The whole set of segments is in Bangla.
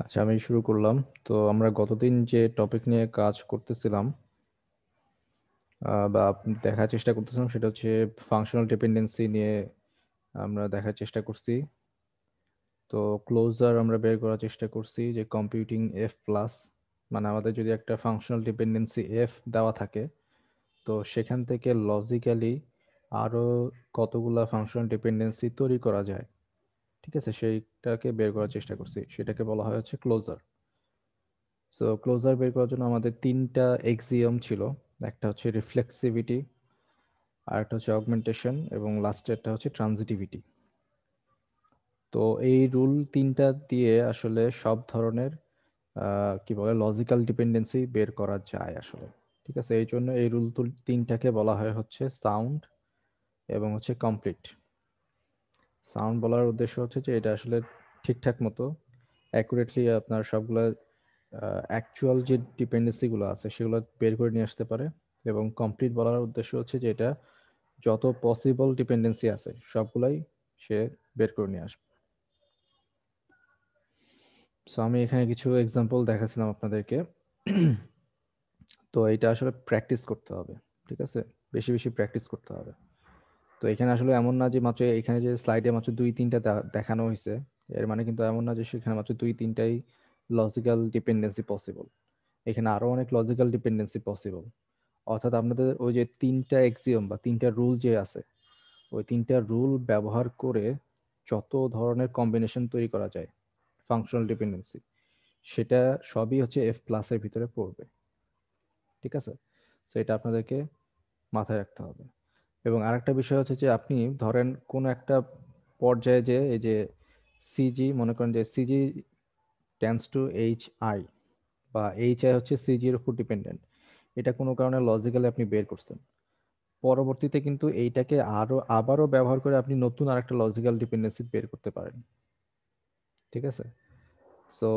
আচ্ছা, আমি শুরু করলাম। তো আমরা গতদিন যে টপিক নিয়ে কাজ করতেছিলাম বা দেখার চেষ্টা করতেছিলাম সেটা হচ্ছে ফাংশনাল ডিপেন্ডেন্সি নিয়ে আমরা দেখার চেষ্টা করছি। তো ক্লোজার আমরা বের করার চেষ্টা করছি যে কম্পিউটিং এফ প্লাস, মানে আমাদের যদি একটা ফাংশনাল ডিপেন্ডেন্সি এফ দেওয়া থাকে তো সেখান থেকে লজিক্যালি আরো কতগুলা ফাংশনাল ডিপেন্ডেন্সি তৈরি করা যায়। ঠিক আছে, সেইটাকে বের করার চেষ্টা করছি, সেটাকে বলা হয় হচ্ছে ক্লোজার। সো ক্লোজার বের করার জন্য আমাদের তিনটা এক্সিওম ছিল। একটা হচ্ছে রিফ্লেক্সিভিটি, আর একটা হচ্ছে অগমেন্টেশন, এবং লাস্টেরটা হচ্ছে ট্রানজিটিভিটি। তো এই রুল তিনটা দিয়ে আসলে সব ধরনের কি বলে লজিক্যাল ডিপেন্ডেন্সি বের করা যায় আসলে। ঠিক আছে, এই জন্য এই রুল তিনটাকে বলা হয় হচ্ছে সাউন্ড এবং হচ্ছে কমপ্লিট। সাউন্ড বলার উদ্দেশ্য হচ্ছে যে এটা আসলে ঠিকঠাক মতো অ্যাকুরেটলি আপনার সবগুলা অ্যাকচুয়াল যে ডিপেন্ডেন্সি গুলো আছে সেগুলো বের করে নিয়ে আসতে পারে। এবং কমপ্লিট বলার উদ্দেশ্য হচ্ছে যে এটা যত পসিবল ডিপেন্ডেন্সি আছে সবগুলাই সে বের করে নিয়ে আসবে। সো আমি এখানে কিছু এক্সাম্পল দেখাচ্ছিলাম আপনাদেরকে। তো এটা আসলে প্র্যাকটিস করতে হবে। ঠিক আছে, বেশি বেশি প্র্যাকটিস করতে হবে। তো এখানে আসলে এমন না যে মাত্র এখানে যে স্লাইডে মাত্র দুই তিনটা দেখানো হয়েছে, এর মানে কিন্তু এমন না যে সেখানে মাত্র দুই তিনটাই লজিক্যাল ডিপেন্ডেন্সি পসিবল। এখানে আরো অনেক লজিক্যাল ডিপেন্ডেন্সি পসিবল। অর্থাৎ আপনাদের ওই যে তিনটা এক্সিওম বা তিনটা রুল যে আছে, ওই তিনটা রুল ব্যবহার করে যত ধরনের কম্বিনেশন তৈরি করা যায় ফাংশনাল ডিপেন্ডেন্সি, সেটা সবই হচ্ছে এফ প্লাসের ভিতরে পড়বে। ঠিক আছে, তো এটা আপনাদেরকে মাথায় রাখতে হবে। এবং আরেকটা বিষয় হচ্ছে যে আপনি ধরেন কোন একটা পর্যায়ে যে এই যে সিজি, মনে করেন যে CG tends to H I, বা এইচ আই হচ্ছে সিজি এর উপর ডিপেন্ডেন্ট, এটা কোনো কারণে লজিক্যালি আপনি বের করছেন। পরবর্তীতে কিন্তু এইটাকে আবারও ব্যবহার করে আপনি নতুন আরেকটা লজিক্যাল ডিপেন্ডেন্সি বের করতে পারেন। ঠিক আছে, সো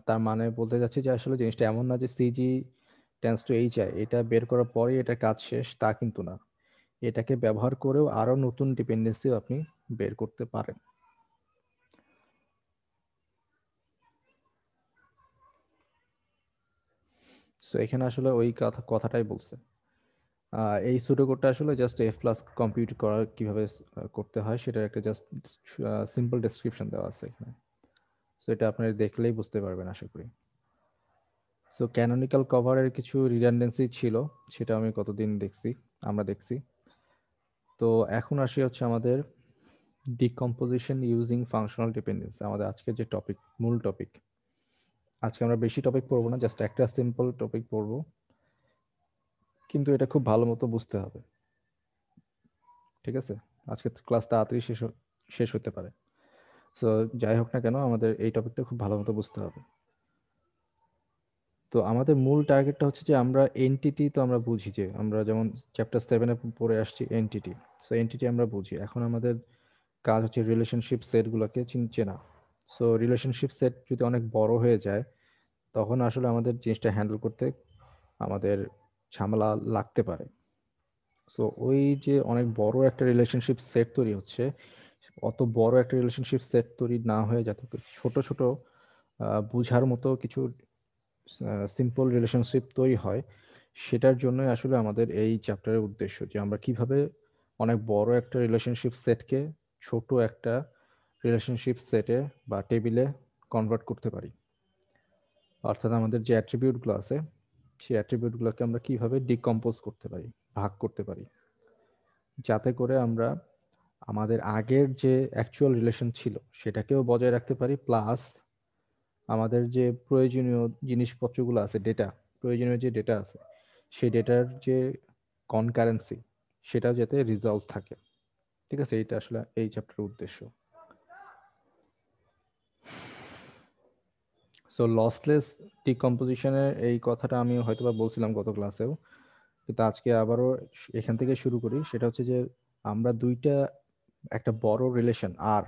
তার মানে বলতে যাচ্ছি যে আসলে জিনিসটা এমন না যে CG tends to H I এটা বের করার পরে এটা কাজ শেষ, তা কিন্তু না। এটাকে ব্যবহার করেও আরো নতুন ডিপেন্ডেন্সিও আপনি বের করতে পারেন। সো এখানে আসলে ওই কথাটাই বলছে। এই সুডোকোডটা আসলে জাস্ট এফ প্লাস কম্পিউট করার কিভাবে করতে হয় সেটার একটা জাস্ট সিম্পল ডেসক্রিপশন দেওয়া আছে এখানে। সো এটা আপনারা দেখলেই বুঝতে পারবেন আশা করি। সো ক্যানোনিক্যাল কভারের কিছু রিডান্ডেন্সি ছিল, সেটা আমি কতদিন আমরা দেখছি। তো এখন আসি হচ্ছে আমাদের ডিকম্পোজিশন ইউজিং ফাংশনাল ডিপেন্ডেন্সি, আমাদের আজকের যে টপিক, মূল টপিক। আজকে আমরা বেশি টপিক পড়বো না, জাস্ট একটা সিম্পল টপিক পড়বো, কিন্তু এটা খুব ভালো মতো বুঝতে হবে। ঠিক আছে, আজকে ক্লাস তাড়াতাড়ি শেষ হতে পারে। সো যাই হোক না কেন, আমাদের এই টপিকটা খুব ভালো মতো বুঝতে হবে। তো আমাদের মূল টার্গেটটা হচ্ছে যে আমরা এনটিটি, তো আমরা বুঝি যে আমরা যেমন চ্যাপ্টার 7-এ পড়ে আসছি এনটিটি। সো এনটিটি আমরা বুঝি, এখন আমাদের কাজ হচ্ছে রিলেশনশিপ সেট গুলোকে চেনা। সো রিলেশনশিপ সেট যদি অনেক বড় হয়ে যায় তখন আসলে আমাদের জিনিসটা হ্যান্ডেল করতে আমাদের ঝামেলা লাগতে পারে। সো ওই যে অনেক বড় একটা রিলেশনশিপ সেট তৈরি হচ্ছে, অত বড় একটা রিলেশনশিপ সেট তৈরি না হয়ে যাতে করে ছোট ছোট বুঝার মতো কিছু সিম্পল রিলেশনশিপ তৈরি হয়, সেটার জন্যই আসলে আমাদের এই চ্যাপ্টারের উদ্দেশ্য যে আমরা কিভাবে অনেক বড় একটা রিলেশনশিপ সেটকে ছোট একটা রিলেশনশিপ সেটে বা টেবিলে কনভার্ট করতে পারি। অর্থাৎ আমাদের যে অ্যাট্রিবিউটগুলো আছে সেই অ্যাট্রিবিউটগুলোকে আমরা কিভাবে ডিকম্পোজ করতে পারি, ভাগ করতে পারি, যাতে করে আমরা আমাদের আগের যে অ্যাকচুয়াল রিলেশন ছিল সেটাকেও বজায় রাখতে পারি, প্লাস আমাদের যে প্রয়োজনীয় জিনিসপত্রগুলো আছে, ডেটা, প্রয়োজনীয় যে ডেটা আছে সেই ডেটার যে কনকারেন্সি সেটাও যাতে রিজলভ থাকে। ঠিক আছে, এইটা আসলে এই চ্যাপ্টারের উদ্দেশ্য। সো লসলেস ডিকম্পোজিশনের এই কথাটা আমি হয়তোবা বলছিলাম গত ক্লাসেও, কিন্তু আজকে আবারও এখান থেকে শুরু করি। সেটা হচ্ছে যে আমরা একটা বড় রিলেশন আর,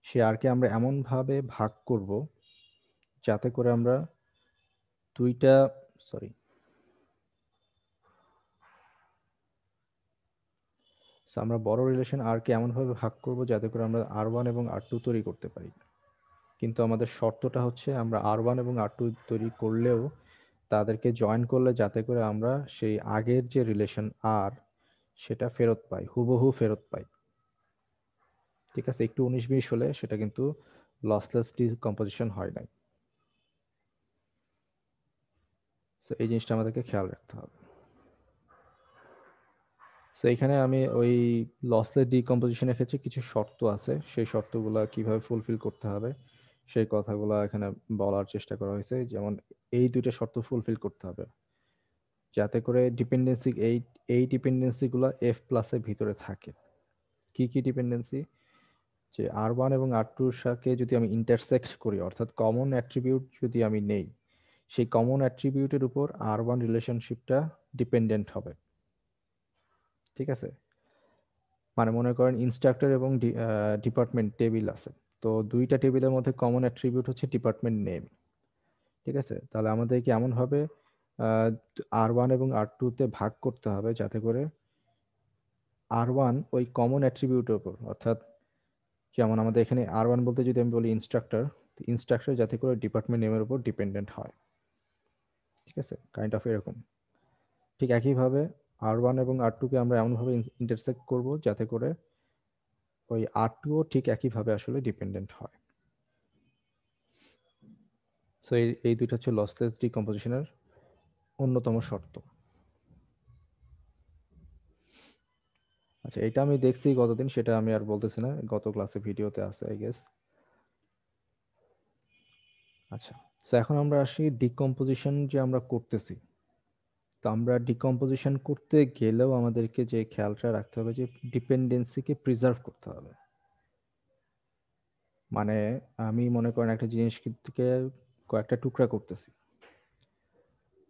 সে আরকে আমরা এমন ভাবে ভাগ করব যাতে করে আমরা দুইটা সরি আমরা বড় রিলেশন আর কে এমন ভাবে ভাগ করব যাতে করে আমরা আর ওয়ান এবং আর টু তৈরি করতে পারি। কিন্তু আমাদের শর্তটা হচ্ছে আমরা R1 এবং R2 তৈরি করলেও তাদেরকে জয়েন করলে যাতে করে আমরা সেই আগের যে রিলেশন আর সেটা ফেরত পাই, হুবহু ফেরত পাই। ঠিক আছে, একটু 19-20 হলে সেটা কিন্তু লসলেস ডিকম্পোজিশন হয় নাই। তো এই জিনিসটা আমাদেরকে খেয়াল রাখতে হবে। তো এখানে আমি ওই লসলেস ডিকম্পোজিশনের ক্ষেত্রে কিছু শর্ত আছে, সেই শর্তগুলো কিভাবে ফুলফিল করতে হবে সেই কথাগুলো এখানে বলার চেষ্টা করা হয়েছে। যেমন এই দুইটা শর্ত ফুলফিল করতে হবে যাতে করে ডিপেন্ডেন্সি এই ডিপেন্ডেন্সি গুলা এফ প্লাসের ভিতরে থাকে। কি কি ডিপেন্ডেন্সি? যে R1 এবং R2 এর সাথে যদি আমি ইন্টারসেক্ট করি, অর্থাৎ কমন অ্যাট্রিবিউট যদি আমি নেই, সেই কমন অ্যাট্রিবিউটের উপর R1 রিলেশনশিপটা ডিপেন্ডেন্ট হবে। ঠিক আছে, মানে মনে করেন ইনস্ট্রাক্টর এবং ডিপার্টমেন্ট টেবিল আছে, তো দুইটা টেবিলের মধ্যে কমন অ্যাট্রিবিউট হচ্ছে ডিপার্টমেন্ট নেম। ঠিক আছে, তাহলে আমাদেরকে এমন ভাবে R1 এবং R2 তে ভাগ করতে হবে যাতে করে R1 ওই কমন অ্যাট্রিবিউটের উপর, অর্থাৎ যেমন আমাদের এখানে R1 বলতে যদি আমি বলি ইনস্ট্রাক্টর, ইনস্ট্রাক্টর যাতে করে ডিপার্টমেন্ট নেমের উপর ডিপেন্ডেন্ট হয়। ঠিক আছে, কাইন্ড অফ এরকম। ঠিক একইভাবে R1 এবং R2 কে আমরা এমনভাবে ইন্টারসেক্ট করব যাতে করে ওই R2 ও ঠিক একইভাবে আসলে ডিপেন্ডেন্ট হয়। সো এই দুইটা হচ্ছে লসলেস ডিকম্পোজিশনের অন্যতম শর্ত। আচ্ছা, এটা আমি দেখছি গতদিন, সেটা আমি আর বলতেছি না, গত ক্লাসে ভিডিওতে আছে আই গেস। আচ্ছা, তো এখন আমরা আসি ডিকম্পোজিশন যে আমরা করতেছি। তো আমরা ডিকম্পোজিশন করতে গেলেও আমাদেরকে যে খেয়ালটা রাখতে হবে যে ডিপেন্ডেন্সিকে প্রিজার্ভ করতে হবে। মানে আমি মনে করেন একটা জিনিস থেকে কয়েকটা টুকরা করতেছি,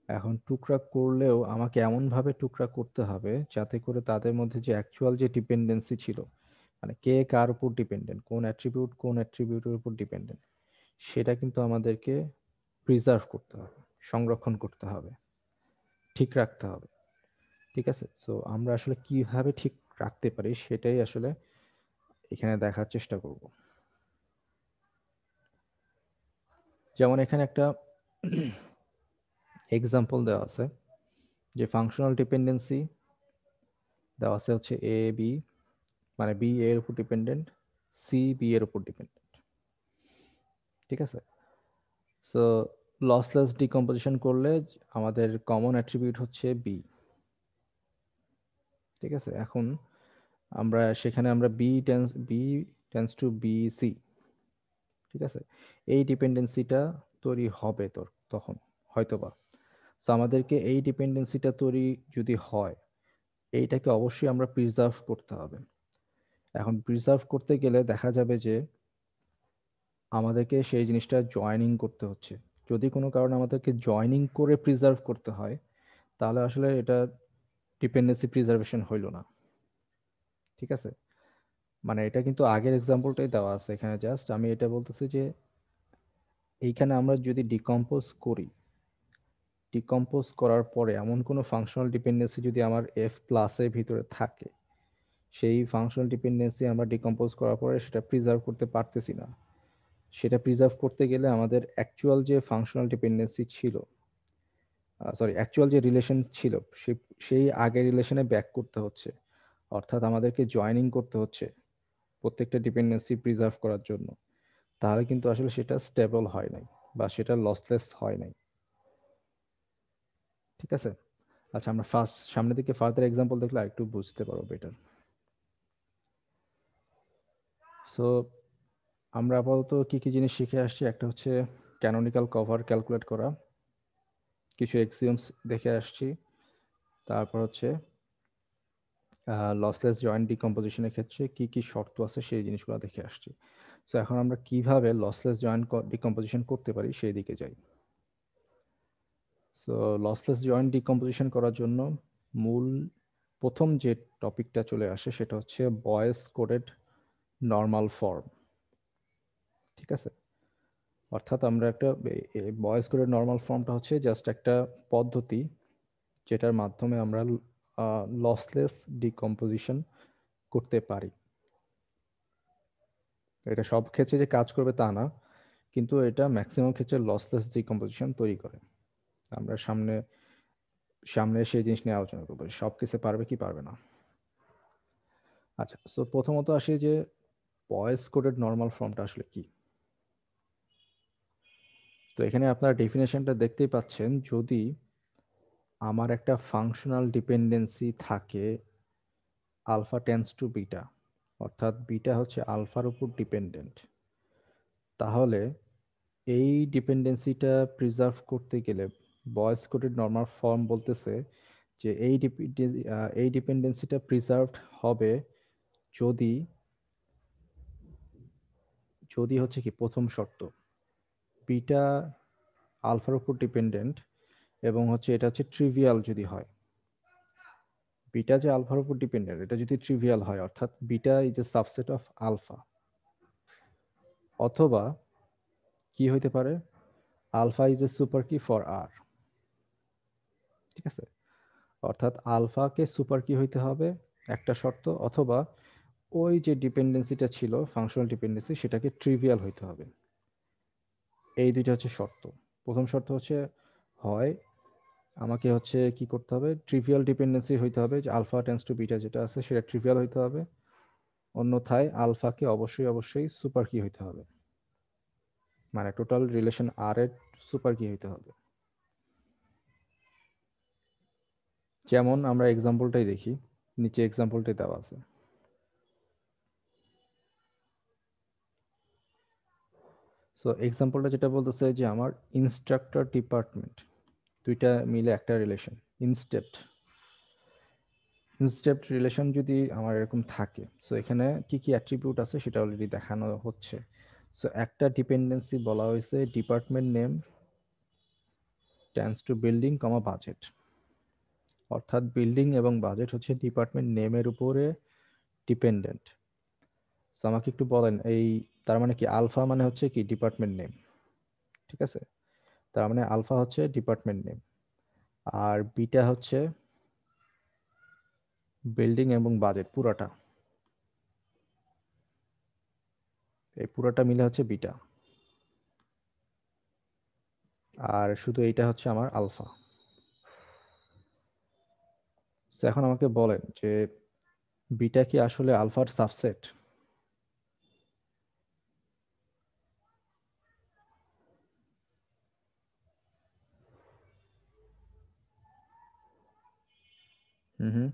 এখন টুকরা করলেও আমাকে এমন ভাবে টুকরা করতে হবে যাতে করে তাদের মধ্যে যে অ্যাকচুয়াল যে ডিপেন্ডেন্সি ছিল, মানে কে কার উপর ডিপেন্ডেন্ট, কোন অ্যাট্রিবিউটের উপর ডিপেন্ডেন্ট, সেটা কিন্তু আমাদেরকে প্রিজার্ভ করতে হবে, সংরক্ষণ করতে হবে, ঠিক রাখতে হবে। ঠিক আছে, সো আমরা আসলে কিভাবে ঠিক রাখতে পারি সেটাই আসলে এখানে দেখার চেষ্টা করব। যেমন এখানে একটা এক্সাম্পল দেওয়া আছে যে ফাংশনাল ডিপেন্ডেন্সি দেওয়া আছে হচ্ছে এ বি, মানে বি এর উপর ডিপেন্ডেন্ট, সি বি এর উপর ডিপেন্ডেন্ট। ঠিক আছে, সো লসলেস ডিকম্পোজিশন করলে আমাদের কমন অ্যাট্রিবিউট হচ্ছে বি। ঠিক আছে, এখন আমরা সেখানে আমরা B tends to B C. ঠিক আছে, এই ডিপেন্ডেন্সিটা তৈরি হবে তোর তখন হয়তোবা। সো আমাদেরকে এই ডিপেন্ডেন্সিটা তৈরি যদি হয়, এইটাকে অবশ্যই আমরা প্রিজার্ভ করতে হবে। এখন প্রিজার্ভ করতে গেলে দেখা যাবে যে আমাদেরকে সেই জিনিসটা জয়েনিং করতে হচ্ছে। যদি কোনো কারণে আমাদেরকে জয়েনিং করে প্রিজার্ভ করতে হয়, তাহলে আসলে এটা ডিপেন্ডেন্সি প্রিজার্ভেশন হইল না। ঠিক আছে, মানে এটা কিন্তু আগের এক্সাম্পলটাই দেওয়া আছে এখানে, জাস্ট আমি এটা বলতেছি যে এইখানে আমরা যদি ডিকম্পোজ করার পরে এমন কোনো ফাংশনাল ডিপেন্ডেন্সি যদি আমার এফ প্লাসের ভিতরে থাকে, সেই ফাংশনাল ডিপেন্ডেন্সি আমরা ডিকম্পোজ করার পরে সেটা প্রিজার্ভ করতে পারতেছি না, সেটা প্রিজার্ভ করতে গেলে আমাদের অ্যাকচুয়াল যে ফাংশনাল ডিপেন্ডেন্সি ছিল, অ্যাকচুয়াল যে রিলেশন ছিল, সেই আগের রিলেশনে ব্যাক করতে হচ্ছে। অর্থাৎ আমাদেরকে জয়েনিং করতে হচ্ছে প্রত্যেকটা ডিপেন্ডেন্সি প্রিজার্ভ করার জন্য। তাহলে কিন্তু আসলে সেটা স্টেবল হয় নাই বা সেটা লসলেস হয় নাই। ঠিক আছে, আচ্ছা আমরা ফার্স্ট সামনের দিকে ফার্দার এক্সাম্পল দেখলে আরেকটু বুঝতে পারবো বেটার। সো আমরা আপাতত কি কি জিনিস শিখে আসছি, একটা হচ্ছে ক্যানোনিকাল কভার ক্যালকুলেট করা, কিছু এক্সিওমস দেখে আসছি, তারপর হচ্ছে লসলেস জয়েন্ট ডিকম্পোজিশনের ক্ষেত্রে কি কি শর্ত আছে সেই জিনিসগুলো দেখে আসছি। তো এখন আমরা কিভাবে লসলেস জয়েন্ট ডিকম্পোজিশন করতে পারি সেই দিকে যাই। সো লসলেস জয়েন্ট ডিকম্পোজিশন করার জন্য মূল প্রথম যে টপিকটা চলে আসে সেটা হচ্ছে বয়েস কোডেড নর্মাল ফর্ম। ঠিক আছে, অর্থাৎ আমরা একটা বয়েস কোডেড নর্মাল ফর্মটা হচ্ছে জাস্ট একটা পদ্ধতি যেটার মাধ্যমে আমরা লসলেস ডিকম্পোজিশন করতে পারি। এটা সব ক্ষেত্রে যে কাজ করবে তা না, কিন্তু এটা ম্যাক্সিমাম ক্ষেত্রে লসলেস ডিকম্পোজিশন তৈরি করে। আমরা সামনে সামনে সেই জিনিস নিয়ে আলোচনা করবো, সব কিছু পারবে কি পারবে না। আচ্ছা, তো প্রথমত আসি যে ভয়েস কোডেড নর্মাল ফর্মটা আসলে কি। তো এখানে আপনারা ডেফিনেশনটা দেখতেই পাচ্ছেন, যদি আমার একটা ফাংশনাল ডিপেন্ডেন্সি থাকে আলফা টেন্ডস টু বিটা, অর্থাৎ বিটা হচ্ছে আলফার উপর ডিপেন্ডেন্ট, তাহলে এই ডিপেন্ডেন্সিটা প্রিজার্ভ করতে গেলে ভয়েস কোডেড নর্মাল ফর্ম বলতেছে যে এই ডিপেন্ডেন্সিটা প্রিজার্ভড হবে যদি যদি হচ্ছে কি প্রথম শর্ত বিটা আলফার উপর ডিপেন্ডেন্ট এবং হচ্ছে এটা হচ্ছে ট্রিভিয়াল যদি হয়। বিটা যে আলফার উপর ডিপেন্ডেন্ট এটা যদি ট্রিভিয়াল হয়, অর্থাৎ beta is a subset of alpha, অথবা কি হইতে পারে alpha is a super key for R. ঠিক আছে, অর্থাৎ আলফাকে সুপার কি হইতে হবে একটা শর্ত, অথবা ওই যে ডিপেন্ডেন্সিটা ছিল ফাংশনাল ডিপেন্ডেন্সি সেটাকে ট্রিভিয়াল হইতে হবে। এই দুইটা হচ্ছে শর্ত। প্রথম শর্ত হচ্ছে হয় আমাকে হচ্ছে কি করতে হবে, ট্রিভিয়াল ডিপেন্ডেন্সি হইতে হবে, যে আলফা টেন্ডস টু বিটা যেটা আছে সেটা ট্রিভিয়াল হইতে হবে, অন্যথায় আলফাকে অবশ্যই অবশ্যই সুপার কি হইতে হবে, মানে টোটাল রিলেশন আর এর সুপার কি হইতে হবে। যেমন আমরা এক্সাম্পলটাই দেখি, নিচে এক্সাম্পলটাই দেওয়া আছে। সো এক্সাম্পলটা যেটা বলতেছে যে আমার ইনস্ট্রাক্টর ডিপার্টমেন্ট দুইটা মিলে একটা রিলেশন, ইনস্টেপড ইনস্টেপড রিলেশন যদি আমার এরকম থাকে, সো এখানে কি কি অ্যাট্রিবিউট আছে সেটা অলরেডি দেখানো হচ্ছে। সো একটা ডিপেন্ডেন্সি বলা হয়েছে department name tends to building comma budget, অর্থাৎ বিল্ডিং এবং বাজেট হচ্ছে ডিপার্টমেন্ট নেমের উপরে ডিপেন্ডেন্ট। তো আমাকে একটু বলেন এই তার মানে কি আলফা মানে হচ্ছে কি ডিপার্টমেন্ট নেম, ঠিক আছে, তার মানে আলফা হচ্ছে ডিপার্টমেন্ট নেম আর বিটা হচ্ছে বিল্ডিং এবং বাজেট পুরাটা, এই পুরাটা মিলে হচ্ছে বিটা, আর শুধু এইটা হচ্ছে আমার আলফা। তো এখন আমাকে বলেন যে বিটা কি আসলে আলফার সাবসেট? হুম হুম।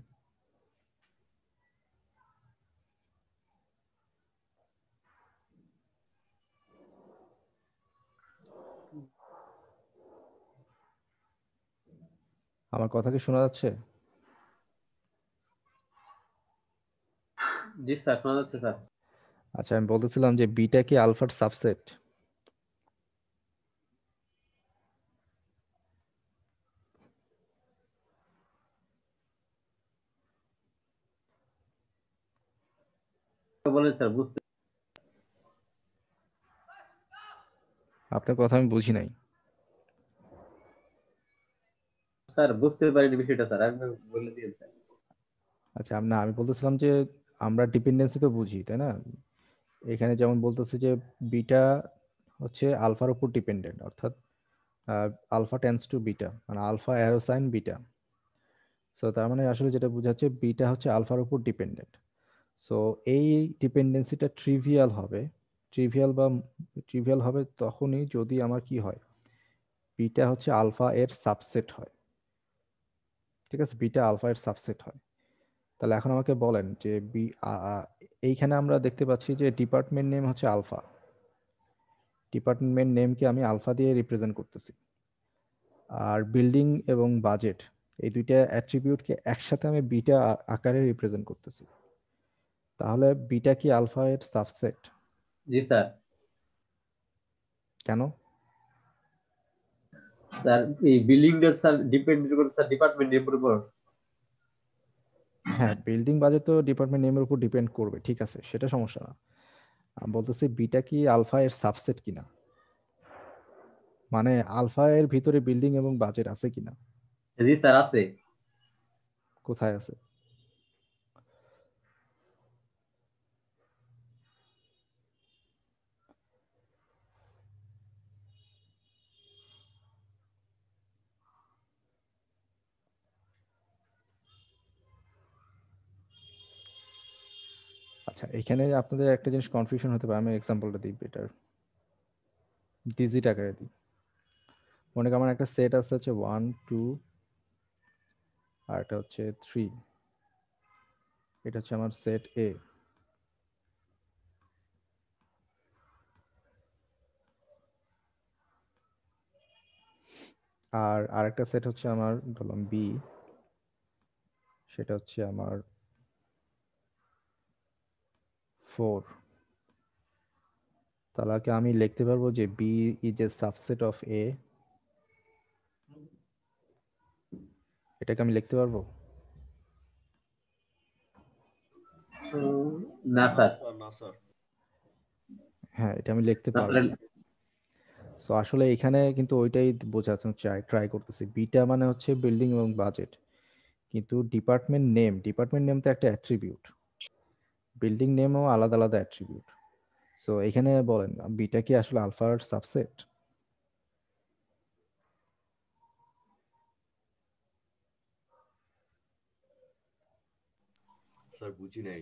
আমার কথা কি শোনা যাচ্ছে? জি স্যার, শোনা যাচ্ছে স্যার। আচ্ছা, আমি বলতেছিলাম যে বিটা কি আলফার সাবসেট? বলেন স্যার, বুঝতে আপনার কথা আমি বুঝি নাই। স্যার বুঝতে পারিনি বিষয়টা স্যার, আমি বলে দিয়েন স্যার। আচ্ছা, না আমি বলতেছিলাম যে আমরা ডিপেন্ডেন্সি তো বুঝি তাই না, এখানে যেমন বলতেছে যে বিটা হচ্ছে আলফার উপর ডিপেন্ডেন্ট, অর্থাৎ আলফা টেন্ডস টু বিটা, মানে alpha arrow sign beta. So তার মানে আসলে যেটা বোঝাচ্ছে বিটা হচ্ছে আলফার উপর ডিপেন্ডেন্ট। সো এই ডিপেন্ডেন্সিটা ট্রিভিয়াল হবে, ট্রিভিয়াল বা ট্রিভিয়াল হবে তখনই যদি আমার কি হয় বিটা হচ্ছে আলফা এর সাবসেট হয়। ঠিক আছে, বিটা আলফা এর সাবসেট হয়। তাহলে এখন আমাকে বলেন যে এইখানে আমরা দেখতে পাচ্ছি যে ডিপার্টমেন্ট নেম হচ্ছে আলফা, ডিপার্টমেন্ট নেমকে আমি আলফা দিয়ে রিপ্রেজেন্ট করতেছি, আর বিল্ডিং এবং বাজেট এই দুইটা অ্যাট্রিবিউটকে একসাথে আমি বিটা আকারে রিপ্রেজেন্ট করতেছি। তাহলে বিটা কি আলফা এর সাবসেট? জি স্যার। কেন? স্যার এই বিল্ডিংটা স্যার ডিপেন্ড করে স্যার ডিপার্টমেন্ট এর উপর। হ্যাঁ, বিল্ডিং বাজেট তো ডিপার্টমেন্ট নেমের উপর ডিপেন্ড করবে, ঠিক আছে, সেটা সমস্যা না। আমি বলতেছি বিটা কি আলফা এর সাবসেট কিনা, মানে আলফা এর ভিতরে বিল্ডিং এবং বাজেট আছে কিনা। জি স্যার, আছে। কোথায় আছে? আচ্ছা, এখানে আপনাদের একটা জিনিস কনফিউশন হতে পারে, আমি এক্সাম্পলটা দিই এটার, ডিজিট আকারে দিই। মনে করেন আমার একটা সেট আছে হচ্ছে 1 2 আর এটা হচ্ছে 3, এটা হচ্ছে আমার সেট এ। আর আরেকটা সেট হচ্ছে আমার ধরলাম বি, সেটা হচ্ছে আমার 4। তাহলে কি আমি লিখতে পারবো যে B is a subset of A? এটাকে আমি লিখতে পারবো? না স্যার। না স্যার। হ্যাঁ, এটা আমি লিখতে না পারবো স্যার। না। সো আসলে এখানে কিন্তু ওইটাই বোঝাতে ট্রাই করতেছি। বিটা মানে হচ্ছে বিল্ডিং এবং বাজেট, কিন্তু ডিপার্টমেন্ট নেম তো একটা অ্যাট্রিবিউট, বিল্ডিং নেমও আলাদা আলাদা অ্যাট্রিবিউট। সো এখানে বলেন বিটা কি আসলে আলফার সাবসেট? স্যার বুঝি নাই।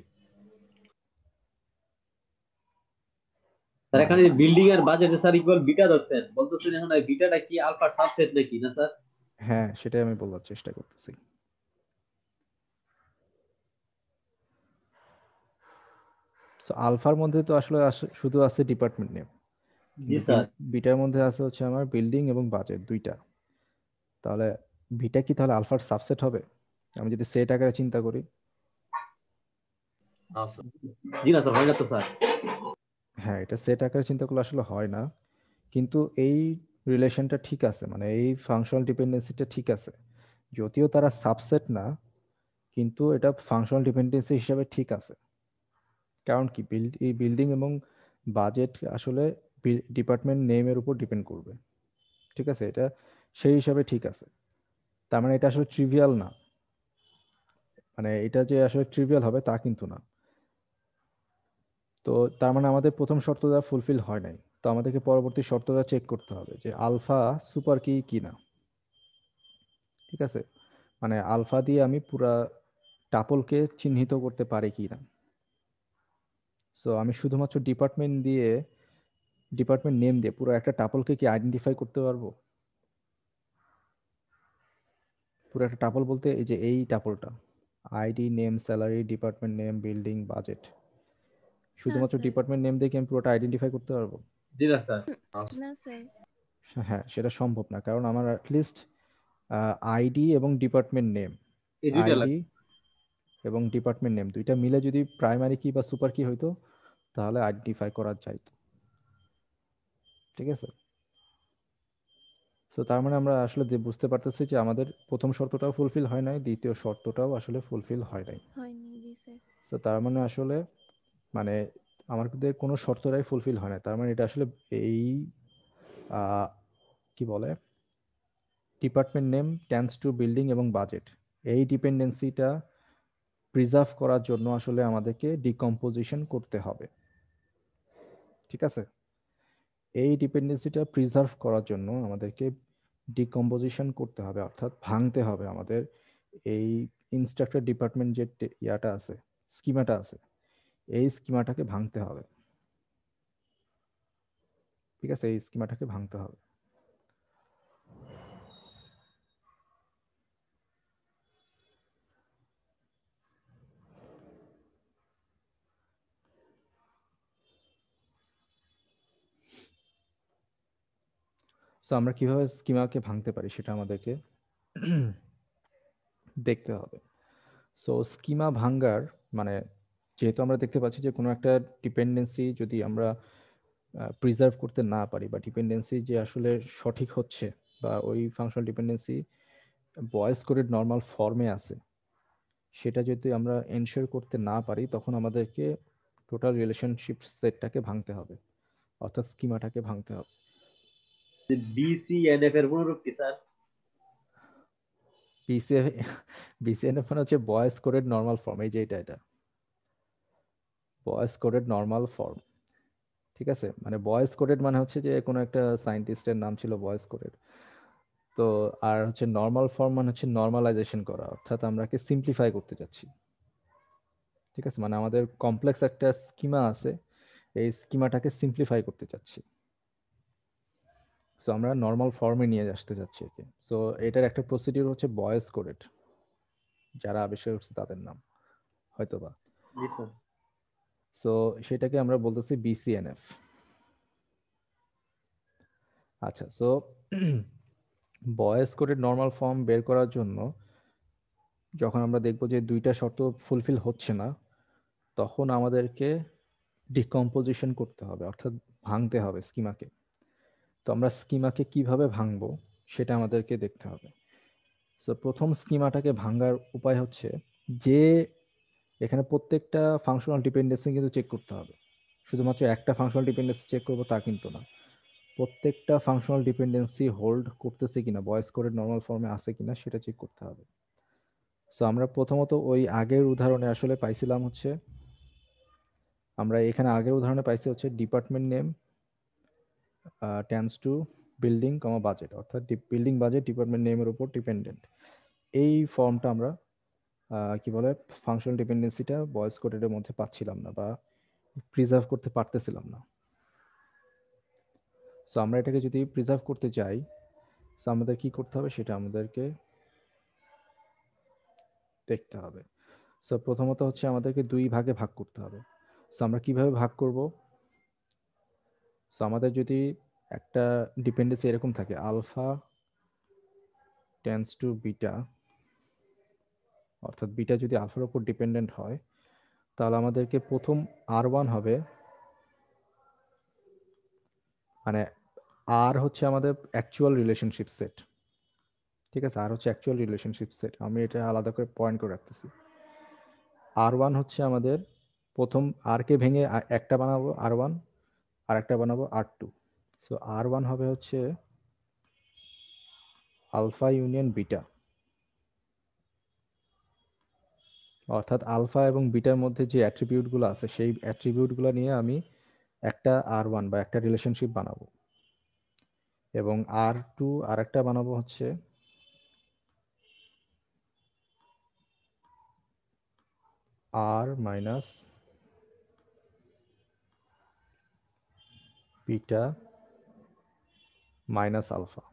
স্যার মানে এখানে বিল্ডিং এর বাজেট স্যার ইকুয়াল বিটা ধরছেন, বলতেছেন এখন এই বিটাটা কি আলফার সাবসেট নাকি না স্যার? হ্যাঁ, সেটাই আমি বলার চেষ্টা করতেছি। সো আলফার মধ্যে তো আসলে শুধু আছে ডিপার্টমেন্ট নেম, জি কিন্তু স্যার। বিটার মধ্যে আছে হচ্ছে আমার বিল্ডিং এবং বাজেট দুইটা। তাহলে বিটা কি তাহলে আলফার সাবসেট হবে আমি যদি সেট আকারে চিন্তা করি? না স্যার। জি না স্যার, হয় না তো স্যার। হ্যাঁ, এটা সেট আকারে চিন্তা করলে আসলে হয় না, কিন্তু এই রিলেশনটা ঠিক আছে, মানে এই ফাংশনাল ডিপেন্ডেন্সিটা ঠিক আছে। যদিও তারা সাবসেট না, কিন্তু এটা ফাংশনাল ডিপেন্ডেন্সি হিসাবে ঠিক আছে। কারণ কি এই বিল্ডিং এবং বাজেট আসলে ডিপার্টমেন্ট নেমের উপর ডিপেন্ড করবে। ঠিক আছে, এটা সেই হিসাবে ঠিক আছে। তার মানে এটা আসলে ট্রিভিয়াল না, মানে এটা যে আসলে ট্রিভিয়াল হবে তা কিন্তু না। তো তার মানে আমাদের প্রথম শর্তটা ফুলফিল হয় নাই, তো আমাদেরকে পরবর্তী শর্তটা চেক করতে হবে যে আলফা সুপার কি কিনা। ঠিক আছে, মানে আলফা দিয়ে আমি পুরা টাপলকে চিহ্নিত করতে পারি কিনা। সো আমি শুধুমাত্র ডিপার্টমেন্ট নেম দিয়ে পুরো একটা টাপলকে কি আইডেন্টিফাই করতে পারবো? পুরো একটা টাপল বলতে এই যে এই টাপলটা, ID name salary department name building budget, না শুধুমাত্র স্যার। ডিপার্টমেন্ট নেম দিয়ে কি আমি পুরোটা আইডেন্টিফাই করতে পারবো? জি না স্যার। না স্যার। হ্যাঁ, সেটা সম্ভব না, কারণ আমার অ্যাটলিস্ট আইডি এবং ডিপার্টমেন্ট নেম, এই দুইটা আইডি লাগবে। এবং ডিপার্টমেন্ট নেম দুইটা মিলে যদি প্রাইমারি কি বা সুপার কি হইতো, তাহলে আইডেন্টিফাই করা যাইতো। ঠিক আছে, তো তার মানে আমরা আসলে বুঝতে পারতেছি যে আমাদের প্রথম শর্তটাও ফুলফিল হয় নাই, দ্বিতীয় শর্তটাও আসলে ফুলফিল হয় নাই। হয়নি, জি স্যার। তো তার মানে আসলে মানে আমাদের কোনো শর্তটাই ফুলফিল হয় না, তার মানে এটা আসলে এই আহ, কি বলে, department name tends to building এবং বাজেট, এই ডিপেন্ডেন্সিটা প্রিজার্ভ করার জন্য আসলে আমাদেরকে ডিকম্পোজিশন করতে হবে। ঠিক আছে, এই ডিপেন্ডেন্সিটা প্রিজার্ভ করার জন্য আমাদেরকে ডিকম্পোজিশন করতে হবে, অর্থাৎ ভাঙতে হবে আমাদের এই ইনস্ট্রাক্টর ডিপার্টমেন্ট যে ইয়াটা আছে, স্কিমাটা আছে, এই স্কিমাটাকে ভাঙতে হবে। ঠিক আছে, এই স্কিমাটাকে ভাঙতে হবে। তো আমরা কিভাবে স্কিমাকে ভাঙতে পারি সেটা আমাদেরকে দেখতে হবে। সো স্কিমা ভাঙ্গার মানে, যেহেতু আমরা দেখতে পাচ্ছি যে কোনো একটা ডিপেন্ডেন্সি যদি আমরা প্রিজার্ভ করতে না পারি, বা ডিপেন্ডেন্সি যে আসলে সঠিক হচ্ছে, বা ওই functional dependency boys coded normal ফর্মে আছে, সেটা যদি আমরা এনশিওর করতে না পারি, তখন আমাদেরকে টোটাল রিলেশনশিপ সেটটাকে ভাঙতে হবে, অর্থাৎ স্কিমাটাকে ভাঙতে হবে। বিসিএনএফ এর পুনরূপ কি স্যার? বিসিএফ বিসিএনএফ মানে হচ্ছে বয়েজ কোডেড নর্মাল ফর্ম, এই যে এটা বয়েজ কোডেড নর্মাল ফর্ম। ঠিক আছে, মানে বয়েজ কোডেড মানে হচ্ছে যে কোনো একটা সায়েন্টিস্টের নাম ছিল বয়েজ কোডেড। তো আর হচ্ছে নর্মাল ফর্ম মানে হচ্ছে নর্মালাইজেশন করা, অর্থাৎ আমরা কি সিম্পলিফাই করতে যাচ্ছি। ঠিক আছে, মানে আমাদের কমপ্লেক্স একটা স্কিমা আছে, এই স্কিমাটাকে সিম্পলিফাই করতে চাচ্ছি। সো আমরা নর্মাল ফর্মে নিয়ে আসতে চাচ্ছি একে। সো এটার একটা প্রসিডিউর হচ্ছে বয়েজ কোডেড, যারা আবিষ্কার করছে তাদের নাম হয়তোবা। জি স্যার। সো সেটাকে আমরা বলতেছি বিসিএনএফ। আচ্ছা, so boys coded normal form বের করার জন্য যখন আমরা দেখবো যে দুইটা শর্ত ফুলফিল হচ্ছে না, তখন আমাদেরকে ডিকম্পোজিশন করতে হবে, অর্থাৎ ভাঙতে হবে স্কিমাকে। তো আমরা স্কিমাকে কিভাবে ভাঙবো সেটা আমাদেরকে দেখতে হবে। সো প্রথম স্কিমাটাকে ভাঙার উপায় হচ্ছে যে এখানে প্রত্যেকটা ফাংশনাল ডিপেন্ডেন্সি কিন্তু চেক করতে হবে। শুধুমাত্র একটা ফাংশনাল ডিপেন্ডেন্সি চেক করবো তা কিন্তু না, প্রত্যেকটা ফাংশনাল ডিপেন্ডেন্সি হোল্ড করতেছে কিনা, বয়েজ কোডের নর্মাল ফর্মে আছে কিনা সেটা চেক করতে হবে। সো আমরা প্রথমত ওই আগের উদাহরণে আসলে পাইছিলাম হচ্ছে, আমরা এখানে আগের উদাহরণে পাইছি হচ্ছে department name tends to building comma budget, অর্থাৎ বিল্ডিং বাজেট ডিপার্টমেন্ট নেমের উপর ডিপেন্ডেন্ট। এই ফর্মটা আমরা কি বলে ফাংশনাল ডিপেন্ডেন্সিটা বয়েজ কোডের মধ্যে পাচ্ছিলাম না বা প্রিজার্ভ করতে পারতেছিলাম না। সো আমরা এটাকে যদি প্রিজার্ভ করতে চাই, সো আমাদের কি করতে হবে সেটা আমাদেরকে দেখতে হবে। সো প্রথমত হচ্ছে আমাদেরকে দুই ভাগে ভাগ করতে হবে। সো আমরা কিভাবে ভাগ করব? সো আমাদের যদি একটা ডিপেন্ডেন্সি এরকম থাকে আলফা টেন্ডস টু বিটা, অর্থাৎ বিটা যদি আলফার উপর ডিপেন্ডেন্ট হয়, তাহলে আমাদেরকে প্রথম আর ওয়ান হবে, মানে আর হচ্ছে আমাদের অ্যাকচুয়াল রিলেশনশিপ সেট। ঠিক আছে, আর হচ্ছে অ্যাকচুয়াল রিলেশনশিপ সেট, আমি এটা আলাদা করে পয়েন্ট করে রাখতেছি। আর ওয়ান হচ্ছে আমাদের প্রথম আর কে ভেঙে একটা বানাবো আর ওয়ান, আর একটা বানাবো আর টু। সো আর ওয়ান হবে হচ্ছে আলফা ইউনিয়ন বিটা, অর্থাৎ আলফা এবং বিটার মধ্যে যে অ্যাট্রিবিউটগুলো আছে সেই অ্যাট্রিবিউটগুলো নিয়ে আমি একটা আর ওয়ান বা একটা রিলেশনশিপ বানাবো। এবং আর টু আর একটা বানাবো হচ্ছে আর মাইনাস বিটা মাইনাস আলফা।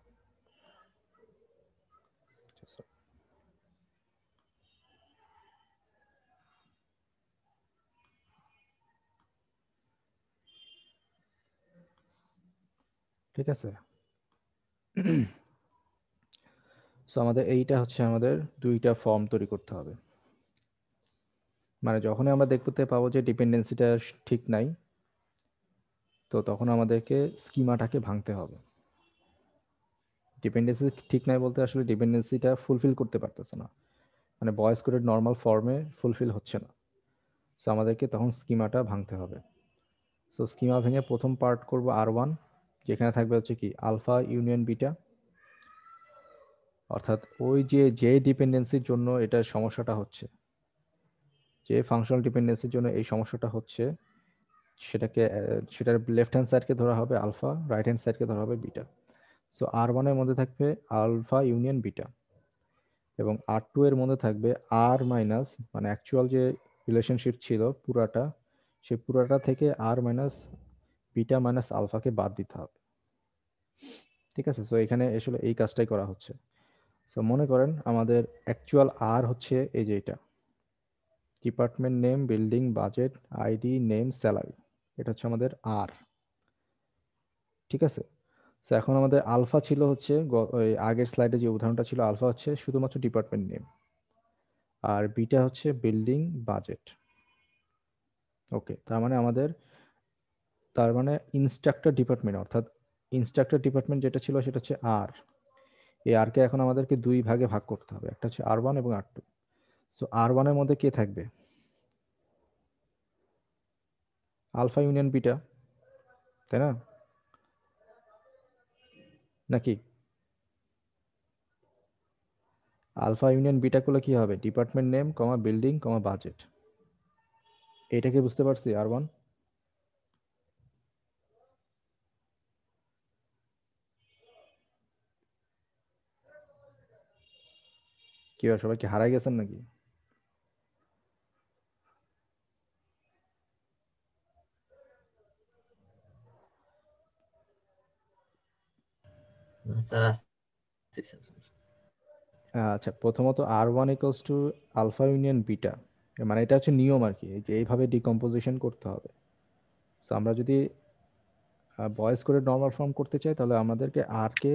ঠিক আছে, সো আমাদের এইটা হচ্ছে আমাদের দুইটা ফর্ম তৈরি করতে হবে। মানে যখনই আমরা দেখতে পাবো যে ডিপেন্ডেন্সিটা ঠিক নাই, তো তখন আমাদেরকে স্কিমাটাকে ভাঙতে হবে। ডিপেন্ডেন্সি ঠিক নাই বলতে আসলে ডিপেন্ডেন্সিটা ফুলফিল করতে পারতেছে না, মানে বয়েজ কোডের নর্মাল ফর্মে ফুলফিল হচ্ছে না। সো আমাদেরকে তখন স্কিমাটা ভাঙতে হবে। সো স্কিমা ভেঙে প্রথম পার্ট করব আর ওয়ান, যেখানে থাকবে হচ্ছে কি আলফা ইউনিয়ন বিটা, অর্থাৎ ওই যে ডিপেন্ডেন্সির জন্য এটা সমস্যাটা হচ্ছে, যে ফাংশনাল ডিপেন্ডেন্সির জন্য এই সমস্যাটা হচ্ছে, সেটার লেফট হ্যান্ড সাইডকে ধরা হবে আলফা, রাইট হ্যান্ড সাইডকে ধরা হবে বিটা। সো আর ওয়ানের মধ্যে থাকবে আলফা ইউনিয়ন বিটা, এবং আর টু এর মধ্যে থাকবে আর মাইনাস, মানে অ্যাকচুয়াল যে রিলেশনশিপ ছিল পুরাটা, সেই পুরাটা থেকে আর মাইনাস বিটা মাইনাস আলফাকে বাদ দিতে হবে। ঠিক আছে, সো এখানে আসলে এই কাজটাই করা হচ্ছে। সো মনে করেন আমাদের অ্যাকচুয়াল আর হচ্ছে এই যে এটা department name building budget ID name salary, এটা হচ্ছে আমাদের আর। ঠিক আছে, তো এখন আমাদের আলফা ছিল হচ্ছে ওই আগের স্লাইডে যে উদাহরণটা ছিল, আলফা হচ্ছে শুধুমাত্র ডিপার্টমেন্ট নেম, আর বিটা হচ্ছে বিল্ডিং বাজেট। ওকে, তার মানে ইনস্ট্রাক্টর ডিপার্টমেন্ট, অর্থাৎ ইনস্ট্রাক্টর ডিপার্টমেন্ট যেটা ছিল সেটা হচ্ছে আর। এই আর কে এখন আমাদেরকে দুই ভাগে ভাগ করতে হবে, একটা হচ্ছে আর ওয়ান এবং আর টু। সো আর ওয়ানের মধ্যে কে থাকবে? আলফা ইউনিয়ন বিটা, তাই না? নাকি আলফা ইউনিয়ন বিটা করলে কি হবে? Department name comma building comma budget. এটাকে বুঝতে পারছি আর ওয়ান? কি আর সবাই কি হারাই গেছেন নাকি? স্যার আসছি স্যার। আচ্ছা, প্রথমত R1 equals to alpha union beta, মানে এটা হচ্ছে নিয়ম আর কি, এই যে এইভাবে ডিকম্পোজিশন করতে হবে। তো আমরা যদি বয়েজ করে নর্মাল ফর্ম করতে চাই তাহলে আমাদেরকে আর কে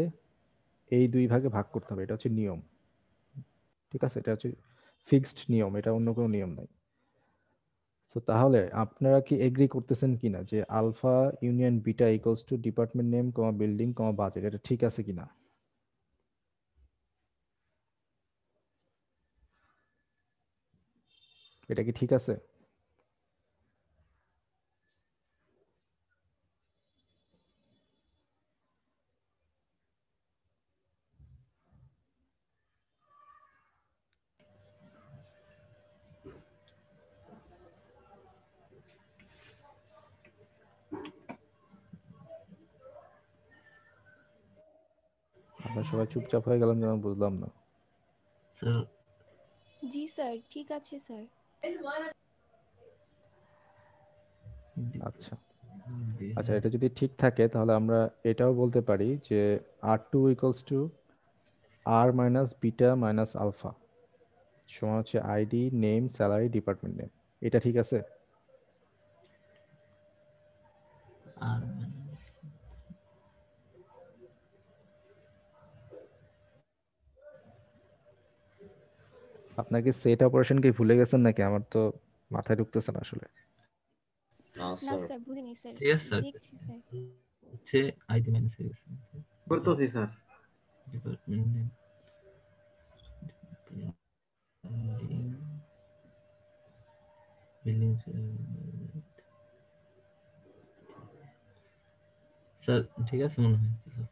এই দুই ভাগে ভাগ করতে হবে, এটা হচ্ছে নিয়ম। ঠিক আছে, এটা হচ্ছে ফিক্সড নিয়ম, এটা অন্য কোনো নিয়ম নাই। তো তাহলে আপনারা কি এগ্রি করতেছেন কিনা যে alpha union beta equals to department name comma building comma budget, এটা ঠিক আছে কিনা? এটা কি ঠিক আছে? আমরা সবাই চুপচাপ হয়ে গেলাম যেন, বুঝলাম না। স্যার জি স্যার, ঠিক আছে স্যার। আচ্ছা আচ্ছা, এটা যদি ঠিক থাকে তাহলে আমরা এটাও বলতে পারি যে R2 equals to R minus beta minus alpha সমান হচ্ছে ID name salary department name. এটা ঠিক আছে? আর আপনার কি সেট অপারেশন কি ভুলে গেছেন নাকি? আমার তো মাথায় ঢুকতেছে না আসলে। না না স্যার, স্যার, ভুলিনি স্যার, ঠিক আছে স্যার, দেখছি স্যার। হচ্ছে আইডি মাইনাস হয়ে গেছে করতেছি sir. Department name building sir, ঠিক আছে মনে হয় স্যার।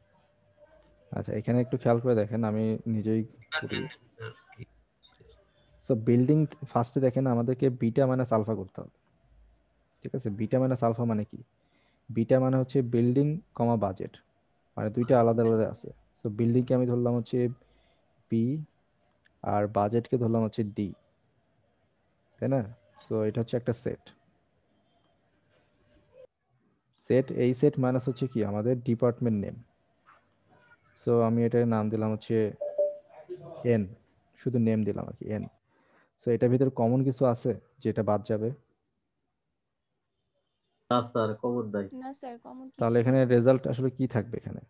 আচ্ছা, এখানে একটু খেয়াল করে দেখেন, আমি নিজেই করি। ডিপার্টমেন্ট নেম স্যার কি? সো বিল্ডিং ফার্স্টে দেখেন আমাদেরকে বিটা মাইনাস আলফা করতে হবে। ঠিক আছে, বিটা মাইনাস আলফা মানে কি? বিটা মানে হচ্ছে বিল্ডিং কমা বাজেট, মানে দুইটা আলাদা আলাদা আছে। সো বিল্ডিং কে আমি ধরলাম হচ্ছে বি, আর বাজেটকে ধরলাম হচ্ছে ডি, তাই না? সো এটা হচ্ছে একটা সেট। এই সেট মাইনাস হচ্ছে কি আমাদের ডিপার্টমেন্ট নেম। সো আমি এটার নাম দিলাম হচ্ছে এন, শুধু নেম দিলাম আর কি, এন। সো এটার ভিতরে কমন কিছু আছে যেটা বাদ যাবে? না স্যার, কমন নাই। না স্যার, কমন তাহলে কিছু এখানে নেই। রেজাল্ট আসলে কি থাকবে এখানে?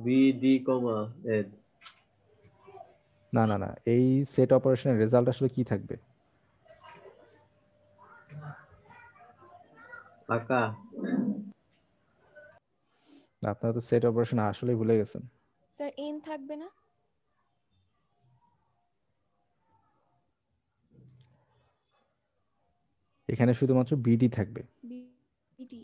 বি ডি কমা এন। না না না, এই সেট অপারেশনের রেজাল্ট আসলে কি থাকবে? ফাঁকা। আপনারা তো সেট অপারেশন আসলেই ভুলে গেছেন। স্যার, এন থাকবে না? এখানে শুধুমাত্র বিডি থাকবে। বিটি।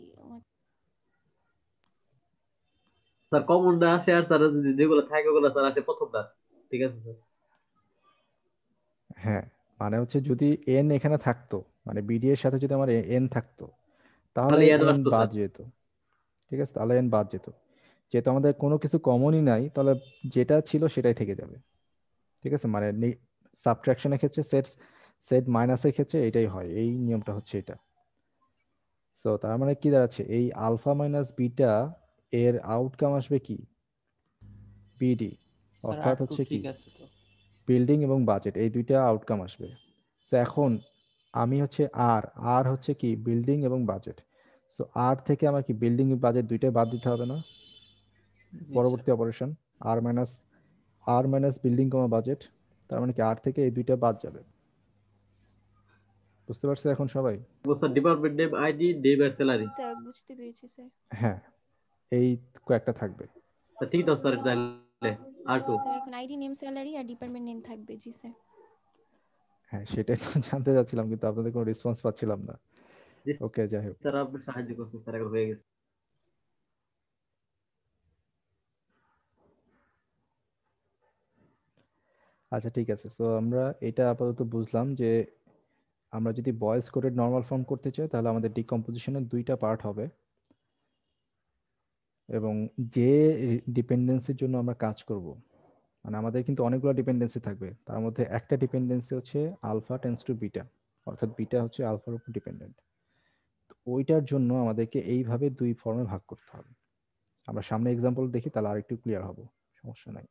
স্যার কমনটা আসে, আর স্যার যদি যেগুলো থাকে ওগুলো স্যার আসে প্রথমটা। ঠিক আছে স্যার। হ্যাঁ, মানে হচ্ছে যদি এন এখানে থাকতো, মানে বিডি এর সাথে যদি আমার এন থাকতো তাহলে খালি এন এন আসতো বাদ স্যার। যেত। ঠিক আছে, তাহলে এন বাদ যেত। যেহেতু আমাদের কোনো কিছু কমনই নাই তাহলে যেটা ছিল সেটাই থেকে যাবে। ঠিক আছে, মানে সাবট্রাকশনের ক্ষেত্রে সেট সেট মাইনাসের ক্ষেত্রে এটাই হয়, এই নিয়মটা হচ্ছে এটা। সো তার মানে কি দাঁড়াচ্ছে, এই আলফা মাইনাস বিটা এর আউটকাম আসবে কি? বিডি, স্যার অর্থাৎ R2 হচ্ছে কি ঠিক আছে তো? বিল্ডিং এবং বাজেট, এই দুইটা আউটকাম আসবে। তো এখন আমি হচ্ছে আর আর হচ্ছে কি বিল্ডিং এবং বাজেট। সো আর থেকে আমার কি বিল্ডিং বাজেট দুইটাই বাদ দিতে হবে না? জি স্যার। পরবর্তী অপারেশন আর মাইনাস বিল্ডিং কমা বাজেট, তার মানে কি আর থেকে এই দুইটা বাদ যাবে। বুঝতে পারছে এখন সবাই? Sir department name ID name আর স্যালারি। স্যার, বুঝতে পেরেছি স্যার। হ্যাঁ, এই কয়েকটা থাকবে। ঠিক আছে স্যার, তাহলে আর টু। স্যার, এখন আইডি নেম স্যালারি আর ডিপার্টমেন্ট নেম থাকবে। জি স্যার। হ্যাঁ, সেটাই তো জানতে চাচ্ছিলাম কিন্তু আপনাদের কোনো রেসপন্স পাচ্ছিলাম না। ওকে, যাই হোক। স্যার আপনি সাহায্য করছেন স্যার, এখন হয়ে গেছে। আচ্ছা ঠিক আছে, সো আমরা এটা আপাতত বুঝলাম যে আমরা যদি বয়েজ কোডের নর্মাল ফর্ম করতে চাই তাহলে আমাদের ডিকম্পোজিশনের দুইটা পার্ট হবে, এবং যে ডিপেন্ডেন্সির জন্য আমরা কাজ করব, মানে আমাদের কিন্তু অনেকগুলো ডিপেন্ডেন্সি থাকবে, তার মধ্যে একটা ডিপেন্ডেন্সি হচ্ছে আলফা টেন্স টু বিটা, অর্থাৎ বিটা হচ্ছে আলফার উপর ডিপেন্ডেন্ট। ওইটার জন্য আমাদেরকে এইভাবে দুই ফর্মে ভাগ করতে হবে। আমরা সামনে এক্সাম্পল দেখি তাহলে আরেকটু ক্লিয়ার হবো, সমস্যা নাই।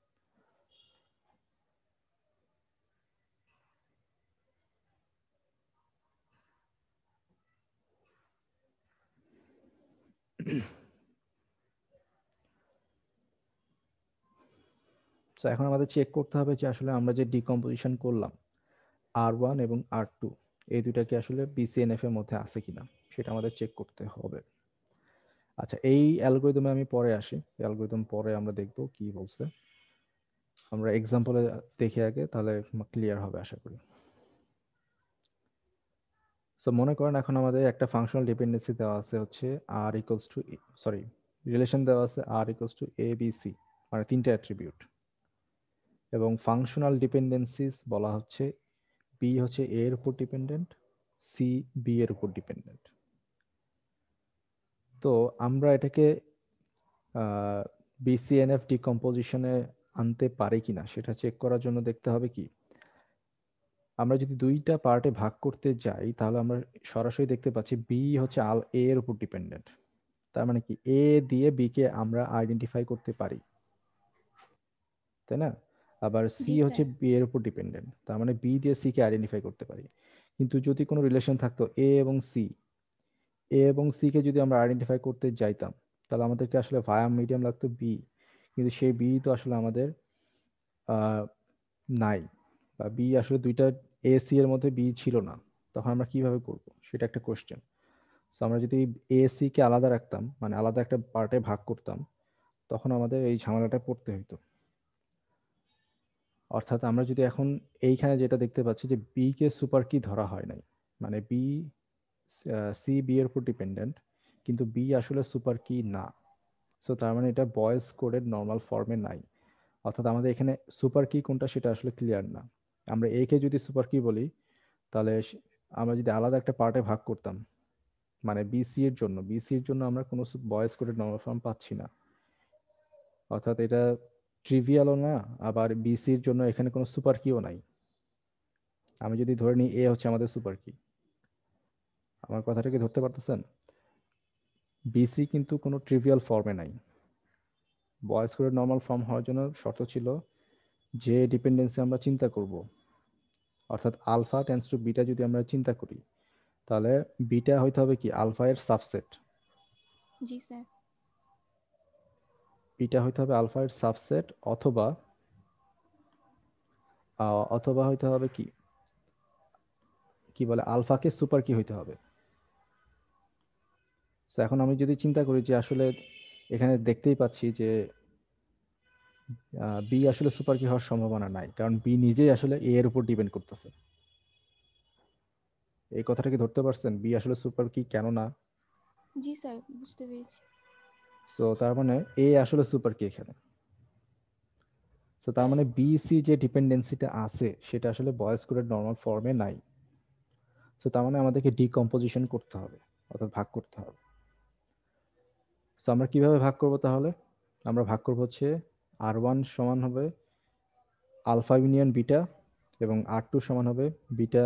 তো এখন আমাদের চেক করতে হবে যে আসলে আমরা যে ডিকম্পোজিশন করলাম R1 এবং R2 এই দুইটাকে আসলে BCNF এর মধ্যে আছে কিনা সেটা আমাদের চেক করতে হবে। আচ্ছা, এই অ্যালগরিদমে আমি পরে আসি, অ্যালগরিদম পরে আমরা দেখব কি বলছে। আমরা এক্সাম্পলে দেখি আগে, তাহলে ক্লিয়ার হবে আশা করি। সো মনে করেন এখন আমাদের একটা ফাংশনাল ডিপেন্ডেন্সি দেওয়া আছে হচ্ছে r equals to, sorry, relation দেওয়া আছে r equals to a b c, মানে তিনটা অ্যাট্রিবিউট, এবং ফাংশনাল ডিপেন্ডেন্সিস বলা হচ্ছে b হচ্ছে a এর উপর ডিপেন্ডেন্ট, c b এর উপর ডিপেন্ডেন্ট। তো আমরা এটাকে BCNF ডিকম্পোজিশনে আনতে পারি কিনা সেটা চেক করার জন্য দেখতে হবে কি, আমরা যদি দুইটা পার্টে ভাগ করতে যাই তাহলে আমরা সরাসরি দেখতে পাচ্ছি বি হচ্ছে a এর উপর ডিপেন্ডেন্ট। তার মানে কি এ দিয়ে বি কে আমরা আইডেন্টিফাই করতে পারি, তাই না? আবার সি জি হচ্ছে স্যার। বি এর উপর ডিপেন্ডেন্ট, তার মানে বি দিয়ে সি কে আইডেন্টিফাই করতে পারি। কিন্তু যদি কোনো রিলেশন থাকতো এ এবং সি, এ এবং সি কে যদি আমরা আইডেন্টিফাই করতে যাইতাম তাহলে আমাদেরকে আসলে ভায়া মিডিয়াম লাগতো বি, কিন্তু সেই বি তো আসলে আমাদের আহ, নাই, বা বি আসলে দুইটা এ সি এর মধ্যে বি ছিল না। তখন আমরা কিভাবে করব সেটা একটা কোশ্চেন। তো আমরা যদি এ সি কে আলাদা রাখতাম, মানে আলাদা একটা পার্টে ভাগ করতাম, তখন আমাদের এই ঝামেলাটা পড়তে হইতো। অর্থাৎ আমরা যদি এখন এইখানে যেটা দেখতে পাচ্ছি যে বি কে সুপার কি ধরা হয় নাই, মানে বি, সি বি এর উপর ডিপেন্ডেন্ট কিন্তু বি আসলে সুপার কি না। সো তার মানে এটা বয়েজ কোডের নর্মাল ফর্মে নাই। অর্থাৎ আমাদের এখানে সুপার কি কোনটা সেটা আসলে ক্লিয়ার না। আমরা এ কে যদি সুপার কি বলি তাহলে আমরা যদি আলাদা একটা পার্টে ভাগ করতাম, মানে বিসি এর জন্য আমরা কোনো বয়েজ কোডের নর্মাল ফর্ম পাচ্ছি না। অর্থাৎ এটা ট্রিভিয়ালও না, আবার বিসির জন্য এখানে কোনো সুপার কিও নাই। আমি যদি ধরে নিই এ হচ্ছে আমাদের সুপার কি, আমার কথাটা কি ধরতে পারতেছেন? বিসি কিন্তু কোনো ট্রিভিয়াল ফর্মে নাই। বয়েজ কোডের নর্মাল ফর্ম হওয়ার জন্য শর্ত ছিল যে ডিপেন্ডেন্সি আমরা চিন্তা করব, অর্থাৎ আলফা টেন্ডস টু বিটা যদি আমরা চিন্তা করি তাহলে বিটা হইতে হবে কি আলফা এর সাবসেট, জি স্যার। বিটা হইতে হবে আলফা এর সাবসেট, অথবা অথবা হইতে হবে কি কি বলে আলফাকে সুপার কি হইতে হবে। তো এখন আমি যদি চিন্তা করি যে আসলে এখানে দেখতেই পাচ্ছি যে বি আসলে সুপার কি হওয়ার সম্ভাবনা নাই, কারণ বি নিজেই আসলে এ এর উপর ডিপেন্ড করতেছে। এই কথাটা কি ধরতে পারছেন বি আসলে সুপার কি কেন না? জি স্যার, বুঝতে পেরেছি। সো তার মানে এ আসলে সুপার কি এখানে। সো তার মানে বি সি যে ডিপেন্ডেন্সিটা আছে সেটা আসলে বয়েজ কোডের নর্মাল ফর্মে নাই। সো তার মানে আমাদেরকে ডিকম্পোজিশন করতে হবে, অর্থাৎ ভাগ করতে হবে। সো আমরা কিভাবে ভাগ করব তাহলে? আমরা ভাগ করব হচ্ছে R1 সমান হবে আলফা ইউনিয়ন বিটা, এবং R2 সমান হবে beta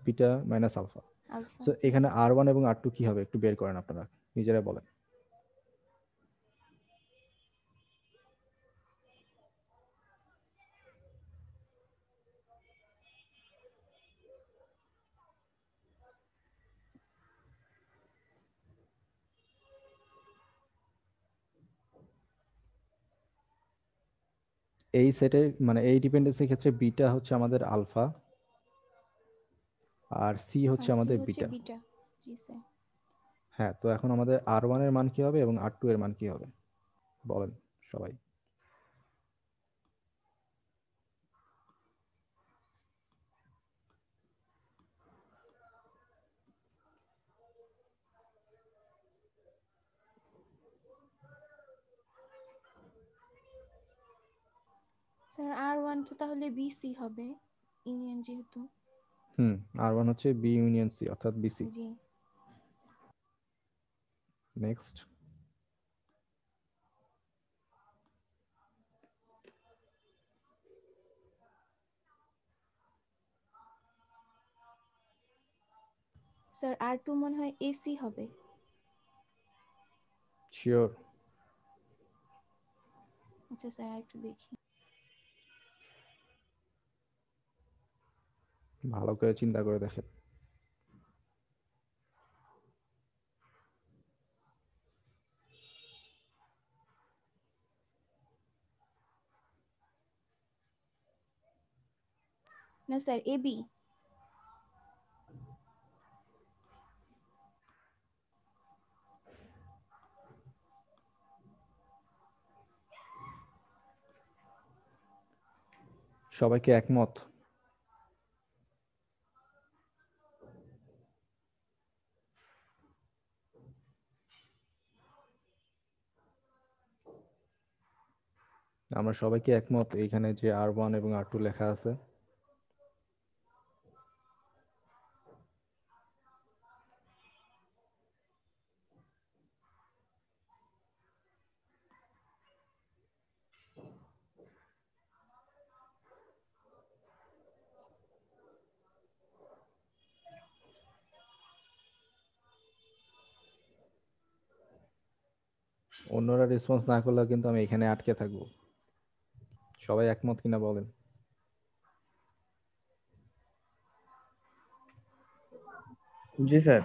beta minus alpha. Alpha, so জি এখানে স্যার। R1 এবং R2 কি হবে একটু বের করেন আপনারা, নিজেরা বলেন। এই সেটে মানে এই ডিপেন্ডেন্সির ক্ষেত্রে বিটা হচ্ছে আমাদের আলফা, আর সি হচ্ছে আর সি আমাদের হচ্ছে বিটা। বিটা। জি স্যার। হ্যাঁ, তো এখন আমাদের R1 এর মান কি হবে এবং R2 এর মান কি হবে বলেন সবাই। স্যার R1 তো তাহলে বিসি হবে, ইউনিয়ন যেহেতু। R1 হচ্ছে বি ইউনিয়ন সি অর্থাৎ বিসি। জি নেক্সট। স্যার R2 মনে হয় এসি হবে। শিওর? আচ্ছা স্যার একটু দেখি। ভালো করে চিন্তা করে দেখেন। না স্যার এবি। সবাইকে একমত? আমরা সবাইকে একমত এখানে যে R1 এবং R2 লেখা আছে? অন্যরা রেসপন্স না করলে কিন্তু আমি এখানে আটকে থাকবো। সবাই একমত কিনা বলেন। জি স্যার।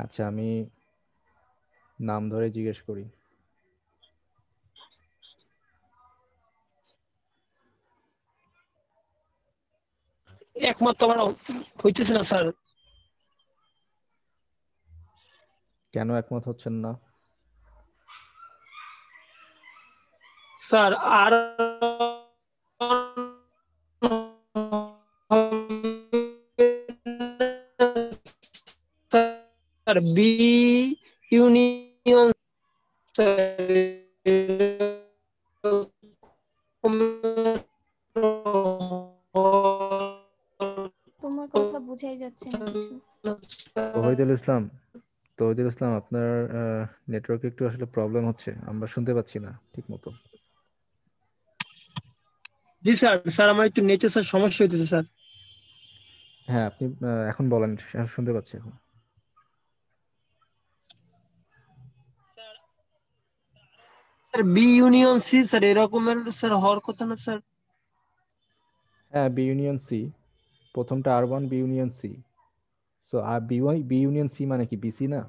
আচ্ছা, আমি নাম ধরে জিজ্ঞেস করি। একমত তো আমার হইতেছে না স্যার। কেন একমত হচ্ছেন না? স্যার আর স্যার বি ইউনিয়ন তোমার কথা বোঝাই যাচ্ছে না কিছু। তৌহিদুল ইসলাম, তৌহিদুল ইসলাম, আপনার নেটওয়ার্ক একটু আসলে প্রবলেম হচ্ছে, আমরা শুনতে পাচ্ছি না ঠিক মতো। জি স্যার, স্যার আমার একটু নেটে স্যার সমস্যা হইতেছে স্যার। হ্যাঁ, আপনি এখন বলেন, শুনতে পাচ্ছি এখন। Sir B union C sir এরকমের স্যার হওয়ার কথা না স্যার? হ্যাঁ, বি ইউনিয়ন সি, প্রথমটা R1 B union C. So আর বি ইউনিয়ন সি মানে কি বিসি না?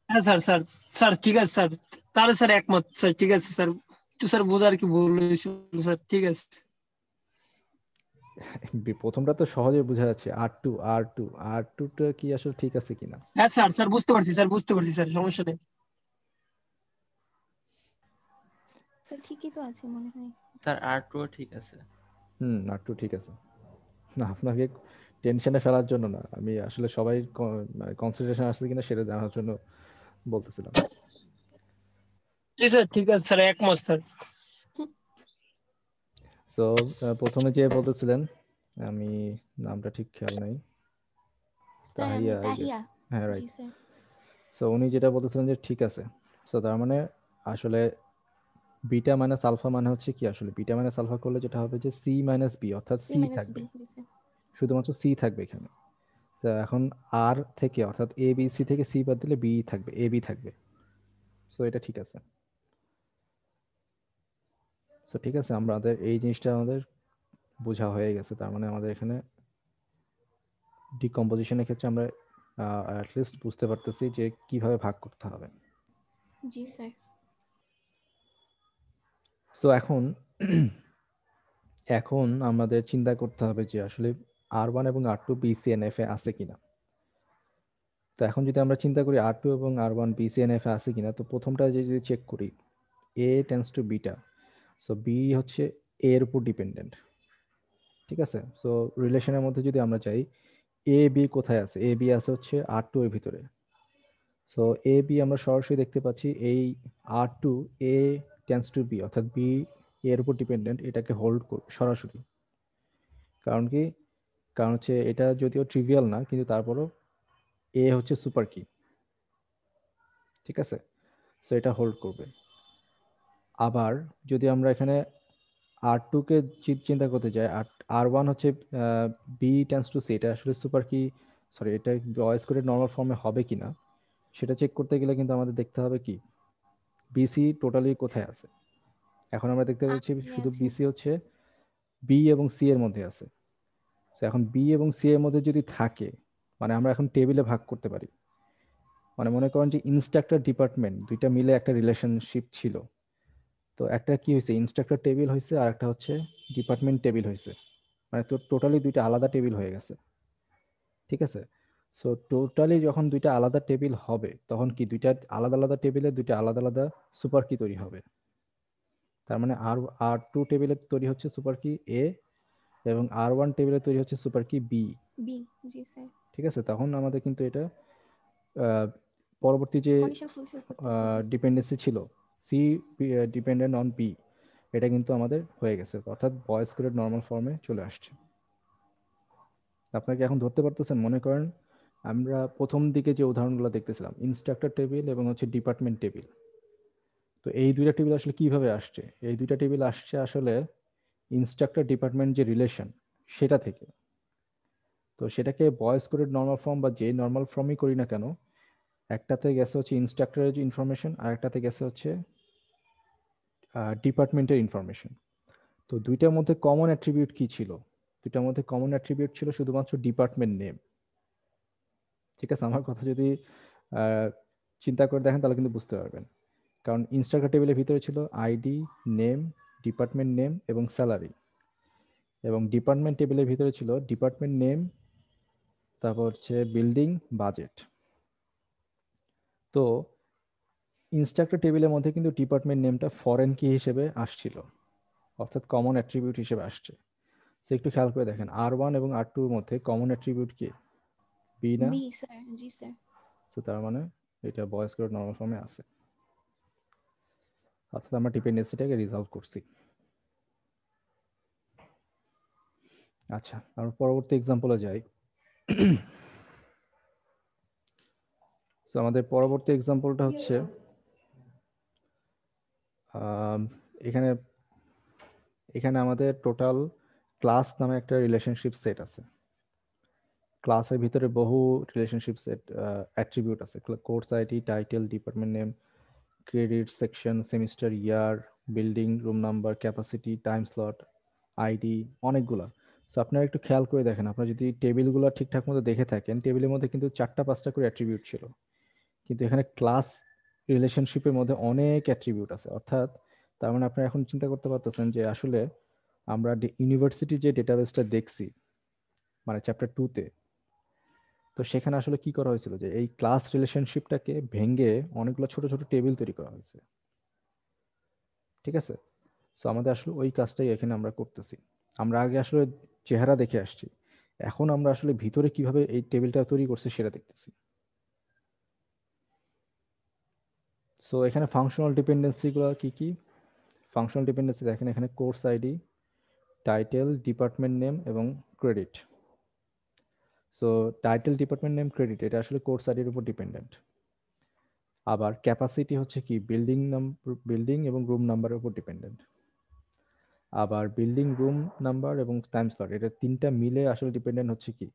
হ্যাঁ স্যার স্যার স্যার ঠিক আছে স্যার, তাহলে স্যার একমত স্যার, ঠিক আছে স্যার, একটু স্যার বোঝার কি ভুল হয়েছিল স্যার, ঠিক আছে। প্রথমটা তো সহজে বোঝা যাচ্ছে, আর টুটা কি আসলে ঠিক আছে কিনা। হ্যাঁ স্যার স্যার বুঝতে পারছি স্যার, বুঝতে পারছি স্যার, সমস্যা নেই। স্যার ঠিকই তো আছে মনে হয়। স্যার R2 ঠিক আছে। আর টু ঠিক আছে। না, আপনাকে টেনশনে ফেলার জন্য না, আমি আসলে সবাই কনসেন্ট্রেশন আসছে কিনা সেটা জানার জন্য বলতেছিলাম। জি স্যার ঠিক আছে স্যার, একমত স্যার। সো প্রথমে যে বলতেছিলেন, আমি নামটা ঠিক খেয়াল নাই, স্যার আমি তাহিয়া, আই গেস। তাহিয়া। হ্যাঁ, জি রাইট। স্যার। সো উনি যেটা বলতেছিলেন যে ঠিক আছে, সো তার মানে আসলে বিটা মাইনাস আলফা মানে হচ্ছে কি, আসলে বিটা মাইনাস আলফা করলে যেটা হবে যে সি মাইনাস বি, অর্থাৎ সি সি মাইনাস থাকবে, বি। জি স্যার। শুধুমাত্র সি থাকবে এখানে। তো এখন আর থেকে, অর্থাৎ এ বি সি থেকে সি বাদ দিলে বি থাকবে, এ বি থাকবে। সো এটা ঠিক আছে। সো ঠিক আছে, আমাদের এই জিনিসটা আমাদের বোঝা হয়ে গেছে। তার মানে আমাদের এখানে ডিকম্পোজিশনের ক্ষেত্রে আমরা অ্যাটলিস্ট বুঝতে পারতেছি যে কিভাবে ভাগ করতে হবে। জি স্যার। সো এখন এখন আমাদের চিন্তা করতে হবে যে আসলে R1 এবং R2 BCNF এ আছে কিনা। তো এখন যদি আমরা চিন্তা করি R2 এবং R1 BCNF এ আছে কিনা, তো প্রথমটা যদি চেক করি, A tends to beta, so B হচ্ছে A এর উপর ডিপেন্ডেন্ট। ঠিক আছে, সো রিলেশনের মধ্যে যদি আমরা যাই, এ বি কোথায় আছে, এ বি আছে হচ্ছে R2 এর ভিতরে। সো এ বি আমরা সরাসরি দেখতে পাচ্ছি এই R2 A tends to B, অর্থাৎ বি এর উপর ডিপেন্ডেন্ট, এটাকে হোল্ড সরাসরি। কারণ কি, কারণ হচ্ছে এটা যদিও ট্রিভিয়াল না, কিন্তু তারপরও এ হচ্ছে সুপার কি। ঠিক আছে, সো এটা হোল্ড করবে। আবার যদি আমরা এখানে R2 কে চিন্তা করতে যাই, R1 হচ্ছে বি টেন্ডস টু সি, এটা আসলে সুপার কি, সরি এটা ভয়েস কোডের নর্মাল ফর্মে হবে কিনা সেটা চেক করতে গেলে কিন্তু আমাদের দেখতে হবে কি বিসি টোটালি কোথায় আছে। এখন আমরা দেখতে পাচ্ছি শুধু আছে। বিসি হচ্ছে বি এবং সি এর মধ্যে আছে। তো এখন বি এবং সি এর মধ্যে যদি থাকে, মানে আমরা এখন টেবিলে ভাগ করতে পারি। মানে মনে করেন যে ইনস্ট্রাক্টর ডিপার্টমেন্ট দুইটা মিলে একটা রিলেশনশিপ ছিল, তো একটা কি হয়েছে ইনস্ট্রাক্টর টেবিল হয়েছে আর একটা হচ্ছে ডিপার্টমেন্ট টেবিল হয়েছে, মানে তো টোটালি দুইটা আলাদা টেবিল হয়ে গেছে। ঠিক আছে, সো টোটালি যখন দুইটা আলাদা টেবিল হবে তখন কি দুইটা আলাদা আলাদা টেবিলে দুইটা আলাদা আলাদা সুপার কি তৈরি হবে। তার মানে R2 টেবিলে তৈরি হচ্ছে সুপার কি এ এবং R1 টেবিলে তৈরি হচ্ছে সুপার কি বি। বি, জি স্যার। ঠিক আছে, তখন আমাদের কিন্তু এটা আহ, পরবর্তী যে কন্ডিশন ফুলফিল করতেছে, জি স্যার। ডিপেন্ডেন্সি ছিল সি ডিপেন্ডেন্ট অন বি, এটা কিন্তু আমাদের হয়ে গেছে, অর্থাৎ ভয়েস কোডের নর্মাল ফর্মে চলে আসছে। আপনাকে এখন ধরতে পারতেছেন, মনে করেন আমরা প্রথম দিকে যে উদাহরণগুলো দেখতেছিলাম ইনস্ট্রাক্টর টেবিল এবং হচ্ছে ডিপার্টমেন্ট টেবিল, তো এই দুইটা টেবিল আসলে কিভাবে আসছে, এই দুইটা টেবিল আসছে আসলে ইনস্ট্রাক্টর ডিপার্টমেন্ট যে রিলেশন সেটা থেকে। তো সেটাকে ভয়েস কোডের নর্মাল ফর্ম বা যে নর্মাল ফর্মই করি না কেন, একটাতে গেছে হচ্ছে ইনস্ট্রাক্টরের ইনফরমেশন আর একটাতে গেছে হচ্ছে ডিপার্টমেন্টের ইনফরমেশন। তো দুইটার মধ্যে কমন অ্যাট্রিবিউট কি ছিল, দুইটার মধ্যে কমন অ্যাট্রিবিউট ছিল শুধুমাত্র ডিপার্টমেন্ট নেম। ঠিক আছে, আমার কথা যদি আহ, চিন্তা করে দেখেন তাহলে কিন্তু বুঝতে পারবেন, কারণ ইনস্ট্রাক্টর টেবিলের ভিতরে ছিল আইডি, নেম, ডিপার্টমেন্ট নেম এবং স্যালারি, এবং ডিপার্টমেন্ট টেবিলের ভিতরে ছিল ডিপার্টমেন্ট নেম, তারপর হচ্ছে বিল্ডিং, বাজেট। তো ইনস্ট্রাক্টর টেবিলের মধ্যে কিন্তু ডিপার্টমেন্ট নেমটা ফরেন কি হিসেবে আসছিল, অর্থাৎ কমন অ্যাট্রিবিউট হিসেবে আসছে। তো একটু খেয়াল করে দেখেন R1 এবং R2 এর মধ্যে কমন অ্যাট্রিবিউট কি, বি না? বি স্যার, জি স্যার। তো তার মানে এটা ভয়েস কোড নরমাল ফর্মে আছে, অর্থাৎ আমরা ডিপেন্ডেন্সিটাকে রিজলভ করছি। আচ্ছা, আমরা পরবর্তী এক্সাম্পলে যাই। তো আমাদের পরবর্তী এক্সাম্পলটা হচ্ছে আম, এখানে এখানে আমাদের টোটাল ক্লাস নামে একটা রিলেশনশিপ সেট আছে। ক্লাসের ভিতরে বহু রিলেশনশিপ সেট অ্যাট্রিবিউট আছে, course ID, title, department name, credit, section, semester, year, building, room number, capacity, time slot, ID, অনেকগুলা। সো আপনারা একটু খেয়াল করে দেখেন, আপনারা যদি টেবিলগুলো ঠিকঠাক মতো দেখে থাকেন টেবিলের মধ্যে কিন্তু 4টা 5টা করে অ্যাট্রিবিউট ছিল, কিন্তু এখানে ক্লাস রিলেশনশিপের মধ্যে অনেক অ্যাট্রিবিউট আছে। অর্থাৎ তার মানে আপনারা এখন চিন্তা করতে পারতেছেন যে আসলে আমরা ইউনিভার্সিটি যে ডেটাবেসটা দেখছি মানে চ্যাপ্টার 2-তে, তো সেখানে আসলে কি করা হয়েছিল যে এই ক্লাস রিলেশনশিপটাকে ভেঙে অনেকগুলো ছোট ছোট টেবিল তৈরি করা হয়েছে। ঠিক আছে, সো আমাদের আসলে ওই কাজটাই এখানে আমরা করতেছি। আমরা আগে আসলে চেহারা দেখে আসছি, এখন আমরা আসলে ভিতরে কিভাবে এই টেবিলটা তৈরি করছে সেটা দেখতেছি। সো এখানে ফাংশনাল ডিপেন্ডেন্সি গুলো কি কি? ফাংশনাল ডিপেন্ডেন্সি দেখেন এখানে course ID, title, department name এবং credit. So title, department name, credit এটা আসলে কোর্স আইডির উপর ডিপেন্ডেন্ট। আবার ক্যাপাসিটি হচ্ছে কি বিল্ডিং এবং রুম নাম্বারের উপর ডিপেন্ডেন্ট। আবার বিল্ডিং, রুম নাম্বার এবং টাইম স্লট এটা তিনটা মিলে আসলে ডিপেন্ডেন্ট হচ্ছে কি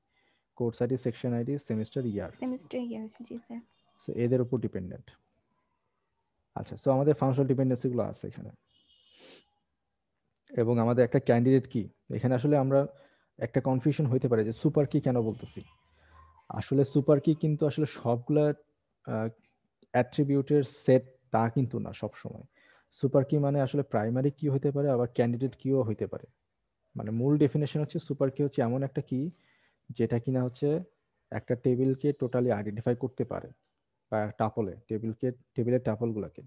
course ID, section ID, semester, year. Semester, year, জি স্যার। সো এদের উপর ডিপেন্ডেন্ট। আচ্ছা, সো আমাদের ফাংশনাল ডিপেন্ডেন্সি গুলো আছে এখানে, এবং আমাদের একটা ক্যান্ডিডেট কি। এখানে আসলে আমরা একটা কনফিউশন হইতে পারে যে সুপার কি কেন বলতেছি। আসলে সুপার কি কিন্তু আসলে সবগুলা অ্যাট্রিবিউটের সেট তা কিন্তু না সব সময়। সুপার কি মানে আসলে প্রাইমারি কি হইতে পারে, আবার ক্যান্ডিডেট কিও হইতে পারে। মানে মূল ডেফিনেশন হচ্ছে সুপার কি হচ্ছে এমন একটা কি যেটা কিনা হচ্ছে একটা টেবিলকে টোটালি আইডেন্টিফাই করতে পারে, বা টেবিলের টাপল গুলাকে।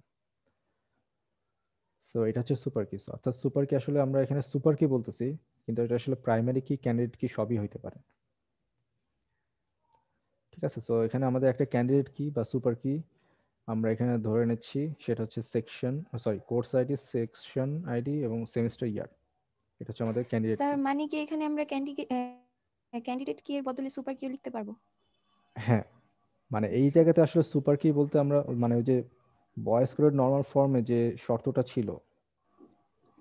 সো এটা হচ্ছে সুপার কি। অর্থাৎ সুপার কি আসলে আমরা এখানে সুপার কি বলতেছি, কিন্তু এটা আসলে প্রাইমারি কি, ক্যান্ডিডেট কি সবই হইতে পারে। ঠিক আছে, সো এখানে আমাদের একটা ক্যান্ডিডেট কি বা সুপার কি আমরা এখানে ধরে নিচ্ছি, সেটা হচ্ছে কোর্স আইডি, সেকশন আইডি এবং সেমিস্টার ইয়ার। এটা হচ্ছে আমাদের ক্যান্ডিডেট স্যার কি। মানে কি এখানে আমরা ক্যান্ডিডেট কি এর বদলে সুপার কিও লিখতে পারবো? হ্যাঁ, মানে এই জায়গাতে আসলে সুপার কি বলতে আমরা মানে ওই যে ভয়েস কোডের নর্মাল ফর্মে যে শর্তটা ছিল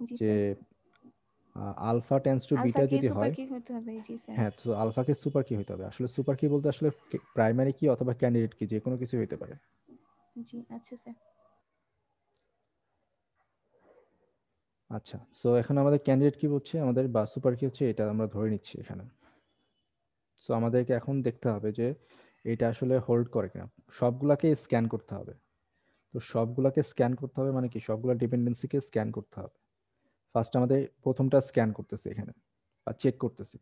জি যে sir. Alpha tends to beta আলফাকে যদি সুপার হয়, কি হতে হবে? জি স্যার। হ্যাঁ, তো আলফাকে সুপার কি হতে হবে? আসলে সুপার কি বলতে আসলে প্রাইমারি কি অথবা ক্যান্ডিডেট কি যে কোনো কিছু হতে পারে। জি আচ্ছা স্যার। আচ্ছা, সো এখন আমাদের ক্যান্ডিডেট কি হচ্ছে আমাদের বা সুপার কি হচ্ছে এটা আমরা ধরে নিচ্ছি এখানে। সো আমাদেরকে এখন দেখতে হবে যে এটা আসলে হোল্ড করে কিনা, সবগুলাকে স্ক্যান করতে হবে। তো সবগুলাকে স্ক্যান করতে হবে মানে কি, সবগুলা ডিপেন্ডেন্সিকে স্ক্যান করতে হবে। ফার্স্ট আমাদের প্রথমটা স্ক্যান করতেছি এখানে বা চেক করতেছি।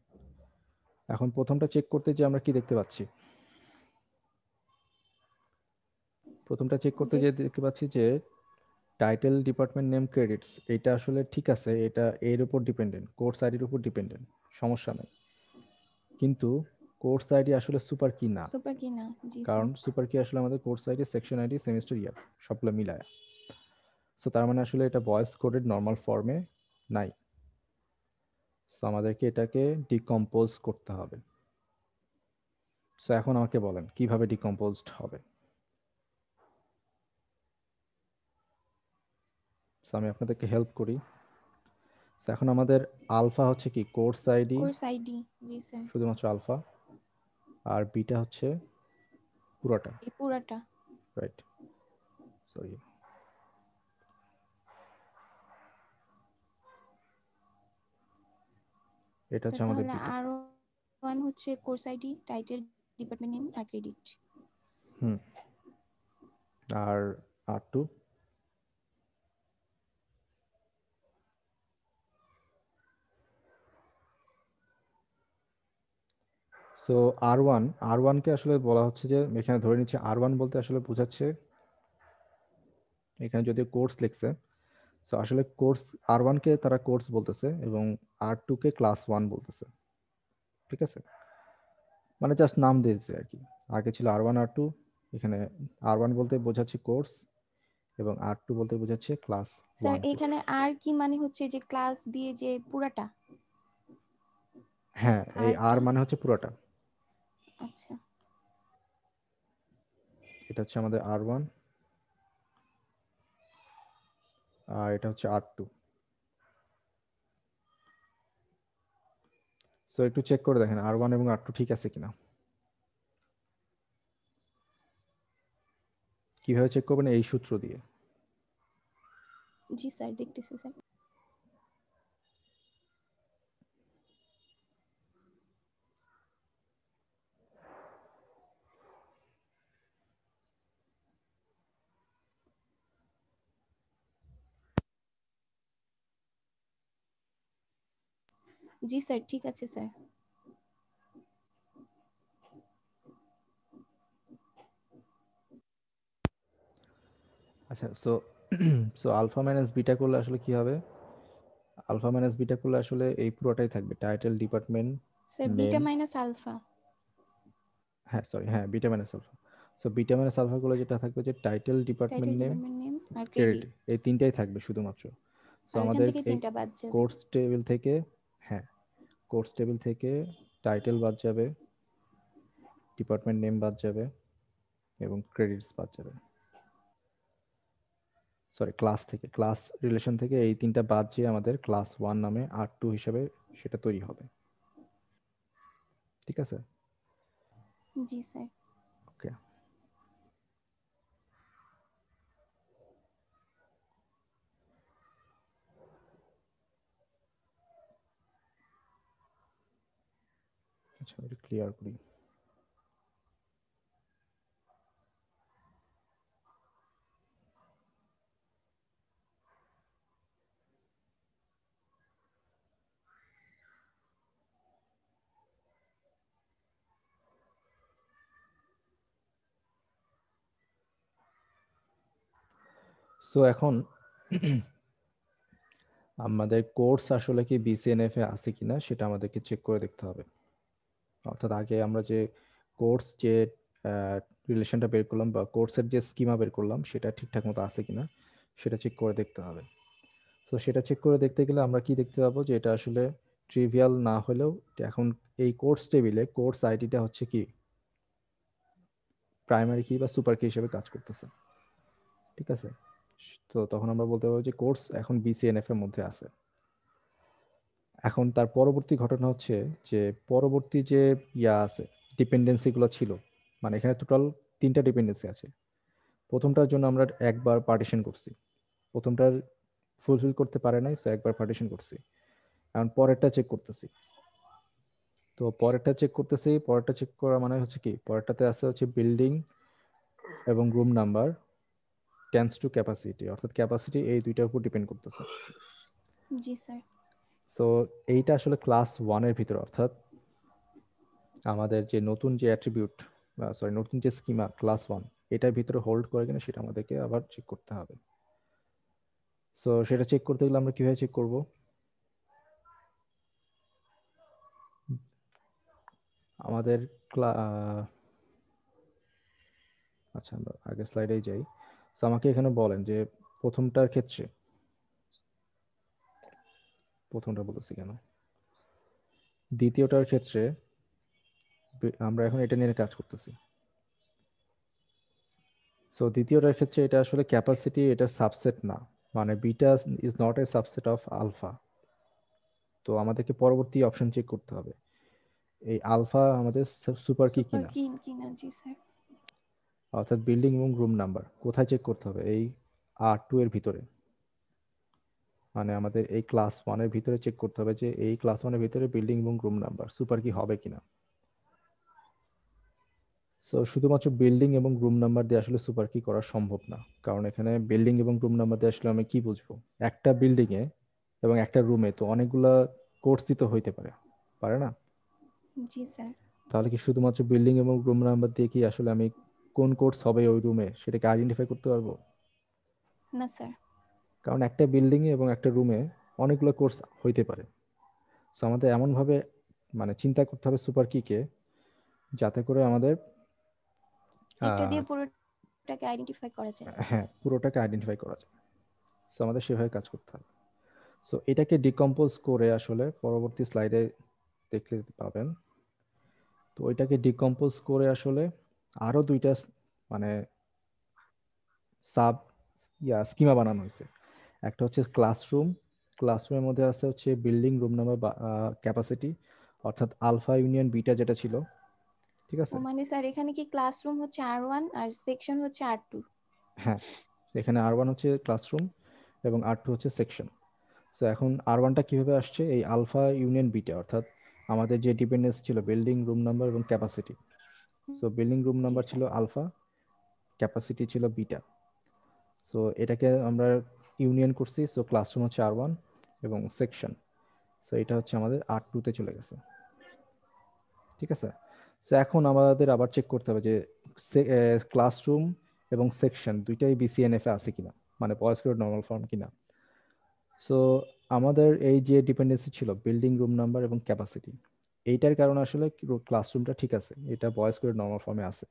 এখন প্রথমটা চেক করতে যে আমরা কি দেখতে পাচ্ছি, প্রথমটা চেক করতে জি যে দেখতে পাচ্ছি যে টাইটেল ডিপার্টমেন্ট নেম ক্রেডিটস, এটা আসলে ঠিক আছে, এটা এর উপর ডিপেন্ডেন্ট, কোর্স আইডির উপর ডিপেন্ডেন্ট, সমস্যা নেই। কিন্তু কোর্স আইডি আসলে সুপার কি না, সুপার কি না? জি কারণ স্যার। সুপার কি আসলে আমাদের course ID, section ID, semester year সবগুলো মিলায়। সো তার মানে আসলে এটা ভয়েস কোডেড নর্মাল ফর্মে নাই। সো আমাদেরকে এটাকে ডিকম্পোজ করতে হবে। সো এখন আমাকে বলেন কিভাবে ডিকম্পোজড হবে। সো আমি আপনাদেরকে হেল্প করি। সো এখন আমাদের আলফা হচ্ছে কি কোর্স আইডি, কোর্স আইডি। জি স্যার। শুধুমাত্র আলফা, আর বিটা হচ্ছে পুরোটা, এই পুরাটা। রাইট? সরি, এটা স্যার হচ্ছে আমাদের তাহলে বিটা। R1 হচ্ছে course ID, title, department name আর ক্রেডিট। হুম, আর R2? সো আর ওয়ান কে আসলে বলা হচ্ছে যে এখানে ধরে নিচ্ছে আর1 বলতে আসলে বোঝাচ্ছে, এখানে যদি কোর্স লিখছে, সো আসলে কোর্স আর1 কে তারা কোর্স বলতেছে এবং আর2 কে ক্লাস 1 বলতেছে, ঠিক আছে? মানে জাস্ট নাম দিয়েছে আর কি। আগে ছিল আর1 আর2, এখানে আর1 বলতে বোঝাচ্ছে কোর্স এবং আর2 বলতে বোঝাচ্ছে ক্লাস স্যার 1। এখানে আর কি মানে হচ্ছে যে ক্লাস দিয়ে যে পুরাটা? হ্যাঁ, এই আর আরটা? মানে হচ্ছে পুরোটা। আচ্ছা এটা হচ্ছে আমাদের আর1, আর এটা হচ্ছে আর2। সো একটু চেক করে দেখেন আর1 এবং আর2 ঠিক আছে কিনা। কিভাবে চেক করবেন? এই সূত্র দিয়ে। জি স্যার দেখতেছি স্যার। জি স্যার ঠিক আছে স্যার। আচ্ছা, so so alpha minus beta করলে আসলে কি হবে? আলফা মাইনাস বিটা করলে আসলে এই পুরোটাই থাকবে, title, department sir name. Beta minus alpha. হ্যাঁ সরি, হ্যাঁ, beta minus alpha. So beta minus alpha করলে যেটা থাকবে যে title, title, department name, department name আর ক্রেডিট, ক্রেডিট। এই তিনটাই থাকবে শুধুমাত্র। সো আর এখান আমাদের থেকে এই তিনটা বাদ যাবে। কোর্স টেবিল থেকে, হ্যাঁ, কোর্স টেবিল থেকে টাইটেল বাদ যাবে, ডিপার্টমেন্ট নেম বাদ যাবে এবং ক্রেডিটস বাদ যাবে। সরি, ক্লাস থেকে, ক্লাস রিলেশন থেকে এই তিনটা বাদ দিয়ে আমাদের ক্লাস 1 নামে আর2 হিসাবে সেটা তৈরি হবে, ঠিক আছে? জি স্যার। ওকে। আচ্ছা, এটা ক্লিয়ার করি। সো এখন আমাদের কোর্স আসলে কি বিসিএনএফ এ আছে কিনা সেটা আমাদেরকে চেক করে দেখতে হবে। অর্থাৎ আগে আমরা যে কোর্স যে রিলেশনটা বের করলাম বা কোর্সের যে স্কিমা বের করলাম সেটা ঠিকঠাক মতো আছে কিনা সেটা চেক করে দেখতে হবে। তো সেটা চেক করে দেখতে গেলে আমরা কি দেখতে পাবো যে এটা আসলে ট্রিভিয়াল না হলেও এখন এই কোর্স টেবিলে কোর্স আইডিটা হচ্ছে কি প্রাইমারি কি বা সুপার কি হিসেবে কাজ করতেছে, ঠিক আছে? তো তখন আমরা বলতে পারবো যে কোর্স এখন বিসিএনএফ এর মধ্যে আছে। এখন তার পরবর্তী ঘটনা হচ্ছে যে পরবর্তী যে আছে ডিপেন্ডেন্সি গুলো ছিল, মানে এখানে টোটাল 3টা ডিপেন্ডেন্সি আছে। প্রথমটার জন্য আমরা একবার পার্টিশন করছি, প্রথমটার ফুলফিল করতে পারে নাই, সো একবার পার্টিশন করছি। এখন পরেরটা চেক করতেছি। তো পরেরটা চেক করা মানে হচ্ছে কি, পরেরটাতে আছে হচ্ছে বিল্ডিং এবং room number tends to capacity, অর্থাৎ ক্যাপাসিটি এই দুইটার উপর ডিপেন্ড করতেছে। জি স্যার। তো এইটা আসলে ক্লাস 1-এর ভিতরে, অর্থাৎ আমাদের যে নতুন যে অ্যাট্রিবিউট সরি নতুন যে স্কিমা ক্লাস 1, এটার ভিতরে হোল্ড করে কিনা সেটা আমাদেরকে আবার চেক করতে হবে। সো সেটা চেক করতে গেলে আমরা কিভাবে চেক করব? আমাদের আচ্ছা আমরা আগের স্লাইডেই যাই। তো আমাকে এখানে বলেন যে প্রথমটার ক্ষেত্রে, প্রথমটা বলতেছি কেন, দ্বিতীয়টার ক্ষেত্রে আমরা এখন এটা নিয়ে কাজ করতেছি। সো দ্বিতীয়টার ক্ষেত্রে এটা আসলে ক্যাপাসিটি, এটা সাবসেট না, মানে beta is not a subset of alpha. তো আমাদেরকে পরবর্তী অপশন চেক করতে হবে এই আলফা আমাদের সুপার কি সুপার কিনা, কি কিনা। জি স্যার। অর্থাৎ বিল্ডিং এবং রুম নাম্বার কোথায় চেক করতে হবে? এই R2 এর ভিতরে, মানে আমাদের এই ক্লাস 1-এর ভিতরে চেক করতে হবে যে এই ক্লাস 1-এর ভিতরে বিল্ডিং এবং রুম নাম্বার সুপার কি হবে কিনা। সো শুধুমাত্র বিল্ডিং এবং রুম নাম্বার দিয়ে আসলে সুপার কি করা সম্ভব না, কারণ এখানে বিল্ডিং এবং রুম নাম্বার দিয়ে আসলে আমি কি বুঝবো? একটা বিল্ডিং এ এবং একটা রুমে তো অনেকগুলা কোর্স দিতে হইতে পারে, পারে না? জি স্যার। তাহলে কি শুধুমাত্র বিল্ডিং এবং রুম নাম্বার দিয়ে কি আসলে আমি কোন কোর্স হবে ওই রুমে সেটাকে আইডেন্টিফাই করতে পারবো? না স্যার। কারণ একটা বিল্ডিং এ এবং একটা রুমে অনেকগুলো কোর্স হইতে পারে। সো আমাদের এমন ভাবে মানে চিন্তা করতে হবে সুপার কিকে, যাতে করে আমাদের একটা আহ দিয়ে পুরোটাকে আইডেন্টিফাই করা যায়। হ্যাঁ পুরোটাকে আইডেন্টিফাই করা যায়। সো আমাদের সেভাবে কাজ করতে হবে। সো এটাকে ডিকম্পোজ করে আসলে পরবর্তী স্লাইডে দেখতে পাবেন। তো ওইটাকে ডিকম্পোজ করে আসলে আরো দুইটা মানে সাব স্কিমা বানানো হয়েছে। একটা হচ্ছে ক্লাসরুম, ক্লাসরুমের মধ্যে আছে হচ্ছে বিল্ডিং রুম নাম্বার বা ক্যাপাসিটি, অর্থাৎ আলফা ইউনিয়ন বিটা যেটা ছিল, ঠিক ও আছে? মানে স্যার এখানে কি ক্লাসরুম হচ্ছে R1 আর সেকশন হচ্ছে R2? হ্যাঁ, এখানে R1 হচ্ছে ক্লাসরুম এবং R2 হচ্ছে সেকশন। সো এখন R1টা কিভাবে আসছে? এই আলফা ইউনিয়ন বিটা, অর্থাৎ আমাদের যে ডিপেন্ডেন্স ছিল বিল্ডিং রুম নাম্বার এবং capacity. So building room G number ছিল স্যার। আলফা, ক্যাপাসিটি ছিল বিটা। সো এটাকে আমরা ইউনিয়ন করছি, সো ক্লাসরুম হচ্ছে R1 এবং সেকশন, সো এটা হচ্ছে আমাদের R2 তে চলে গেছে, ঠিক আছে? সো এখন আমাদের আবার চেক করতে হবে যে ক্লাসরুম এবং সেকশন দুইটাই BCNF এ আছে কিনা, মানে বয়েজ কোড নর্মাল ফর্ম কিনা। সো আমাদের এই যে ডিপেন্ডেন্সি ছিল বিল্ডিং রুম নাম্বার এবং ক্যাপাসিটি, এইটার কারণে আসলে ক্লাসরুমটা ঠিক আছে, এটা বয়েজ কোড নর্মাল ফর্মে আছে।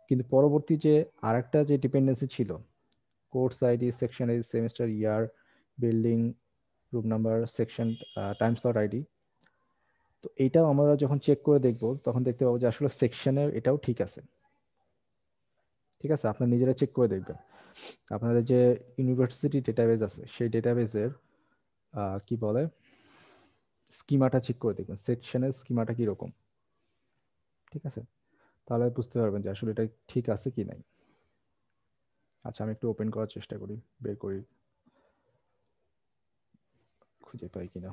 কিন্তু পরবর্তী যে আরেকটা যে ডিপেন্ডেন্সি ছিল course ID, section ID, semester year, building room number, section, time slot ID, তো এইটাও আমরা যখন চেক করে দেখব তখন দেখতে পাবো যে আসলে সেকশনের এটাও ঠিক আছে, ঠিক আছে? আপনারা নিজেরা চেক করে দেখবেন। আপনাদের যে ইউনিভার্সিটি ডেটাবেজ আছে সেই ডেটাবেজের কি বলে স্কিমাটা চেক করে দেখবেন, সেকশনের স্কিমাটা কি রকম, ঠিক আছে? তাহলে বুঝতে পারবেন যে আসলে এটা ঠিক আছে কি নাই। আচ্ছা আমি একটু ওপেন করার চেষ্টা করি, বের করি, খুঁজে পাই কিনা।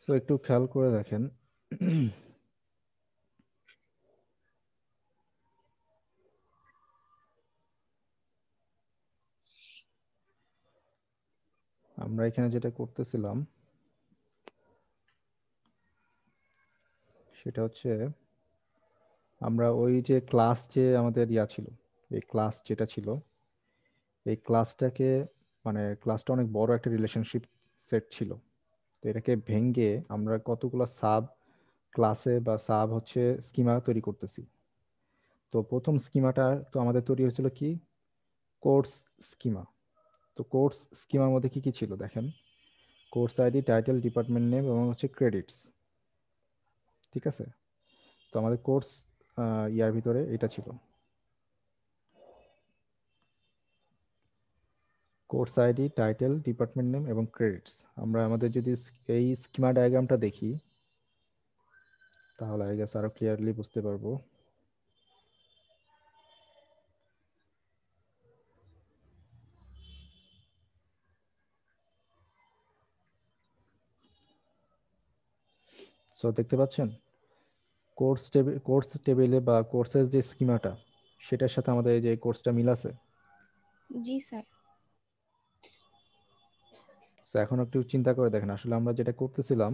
সো একটু খেয়াল করে দেখেন আমরা এখানে যেটা করতেছিলাম সেটা হচ্ছে আমরা ওই যে ক্লাস যে আমাদের ছিল, এই ক্লাস যেটা ছিল, এই ক্লাসটাকে মানে ক্লাসটা অনেক বড় একটা রিলেশনশিপ সেট ছিল। তো এটাকে ভেঙে আমরা কতগুলো সাব ক্লাসে বা সাব হচ্ছে স্কিমা তৈরি করতেছি। তো প্রথম স্কিমাটা তো আমাদের তৈরি হয়েছিল কি, কোর্স স্কিমা। তো কোর্স স্কিমার মধ্যে কি কি ছিল দেখেন, course ID, title, department name এবং হচ্ছে ক্রেডিটস। ঠিক আছে, তো আমাদের কোর্স ইয়ার ভিতরে এটা ছিল, course ID, title, department name এবং ক্রেডিটস। আমরা আমাদের যদি এই স্কিমা ডায়াগ্রামটা দেখি তাহলে আই গেস আরো ক্লিয়ারলি বুঝতে পারবো। সো দেখতে পাচ্ছেন কোর্স টেবিলে বা কোর্সের যে স্কিমাটা সেটার সাথে আমাদের এই যে কোর্সটা মিল আছে। জি স্যার। তো এখন একটু চিন্তা করে দেখেন, আসলে আমরা যেটা করতেছিলাম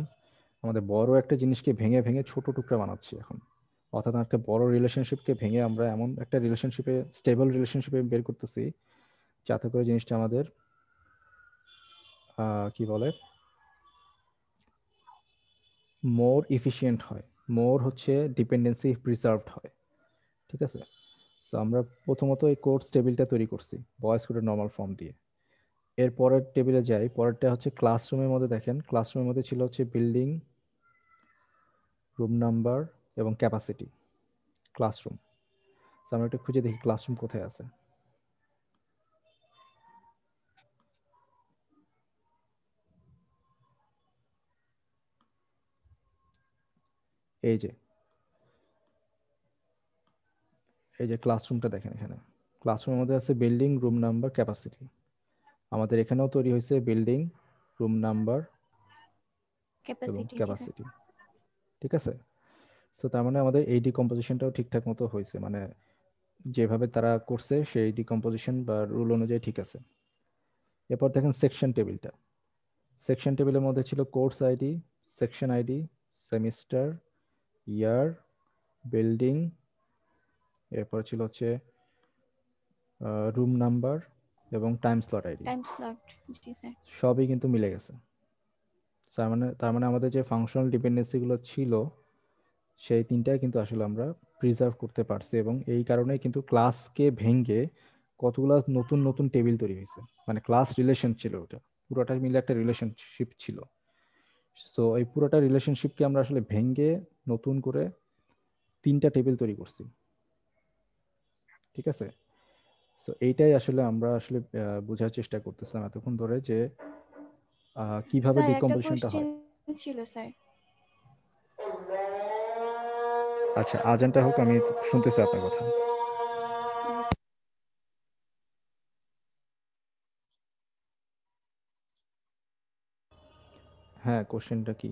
আমাদের বড় একটা জিনিসকে ভেঙে ভেঙে ছোট টুকরা বানাচ্ছি এখন। অর্থাৎ একটা বড় রিলেশনশিপকে ভেঙে আমরা এমন একটা রিলেশনশিপে, স্টেবল রিলেশনশিপে বের করতেছি যাতে করে জিনিসটা আমাদের কি বলে, মোর ইফিশিয়েন্ট হয়, মোর হচ্ছে ডিপেন্ডেন্সি প্রিজার্ভড হয়। ঠিক আছে, তো আমরা প্রথমত এই কোর্স টেবিলটা তৈরি করছি বয়েজ কোডের নর্মাল ফর্ম দিয়ে। এর পরের টেবিলে যাই, পরেরটা হচ্ছে ক্লাসরুমের মধ্যে। দেখেন ক্লাসরুমের মধ্যে ছিল হচ্ছে বিল্ডিং, রুম নাম্বার এবং ক্যাপাসিটি, ক্লাসরুম। তো আমরা একটু খুঁজে দেখি ক্লাসরুম কোথায় আছে। এই যে এই যে ক্লাসরুমটা দেখেন, এখানে ক্লাসরুমের মধ্যে আছে বিল্ডিং, রুম নাম্বার, ক্যাপাসিটি। আমাদের এখানেও তৈরি হয়েছে বিল্ডিং, রুম নাম্বার এবং ক্যাপাসিটি, জি স্যার। ক্যাপাসিটি। ঠিক আছে, তো তার মানে আমাদের এই ডিকম্পোজিশনটাও ঠিকঠাক মতো হয়েছে, মানে যেভাবে তারা করছে সেই ডিকম্পোজিশন বা রুল অনুযায়ী ঠিক আছে। এরপর দেখেন সেকশন টেবিলটা। সেকশন টেবিলের মধ্যে ছিল course ID, section ID, semester, year, building, এরপর ছিল হচ্ছে রুম নাম্বার এবং time slot ID. Time slot, জি স্যার। সবই কিন্তু মিলে গেছে। তার মানে আমাদের যে ফাংশনাল ডিপেন্ডেন্সি গুলো ছিল সেই তিনটাই কিন্তু আসলে আমরা প্রিজার্ভ করতে পারছি, এবং এই কারণে কিন্তু ক্লাসকে ভেঙে কতগুলো নতুন নতুন টেবিল তৈরি হয়েছে। মানে ক্লাস রিলেশন ছিল, ওটা পুরোটা মিলে একটা রিলেশনশিপ ছিল। তো এই পুরোটা রিলেশনশিপকে আমরা আসলে ভেঙে নতুন করে তিনটা টেবিল তৈরি করছি। ঠিক আছে, তো এইটাই আসলে আমরা আসলে বোঝার চেষ্টা করতেছিলাম এতক্ষণ ধরে যে কিভাবে স্যার একটা ডিকম্পোজিশনটা কোশ্চেন হয়। ছিল স্যার। আচ্ছা, আজানটা হোক, আমি শুনতেছি আপনার কথা। জি স্যার। হ্যাঁ, কোশ্চেনটা কি?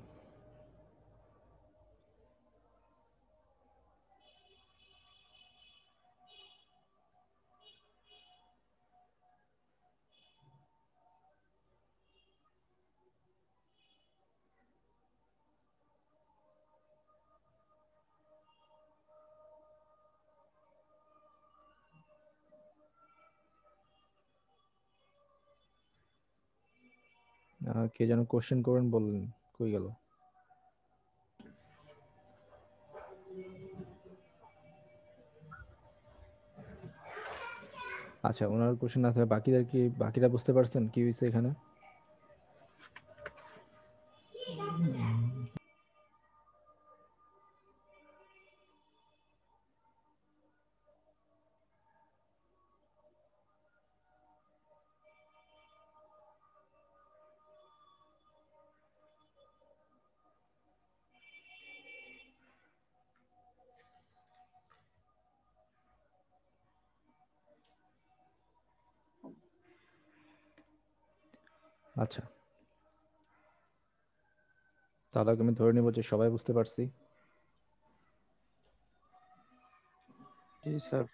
কে যেন কোশ্চেন করবেন বললেন, কই গেল? আচ্ছা, ওনার কোশ্চেন না থাকে, বাকিরা বুঝতে পারছেন কি হয়েছে এখানে? আচ্ছা, তাহলে আমি ধরে নেব যে সবাই বুঝতে পারছি। জি স্যার,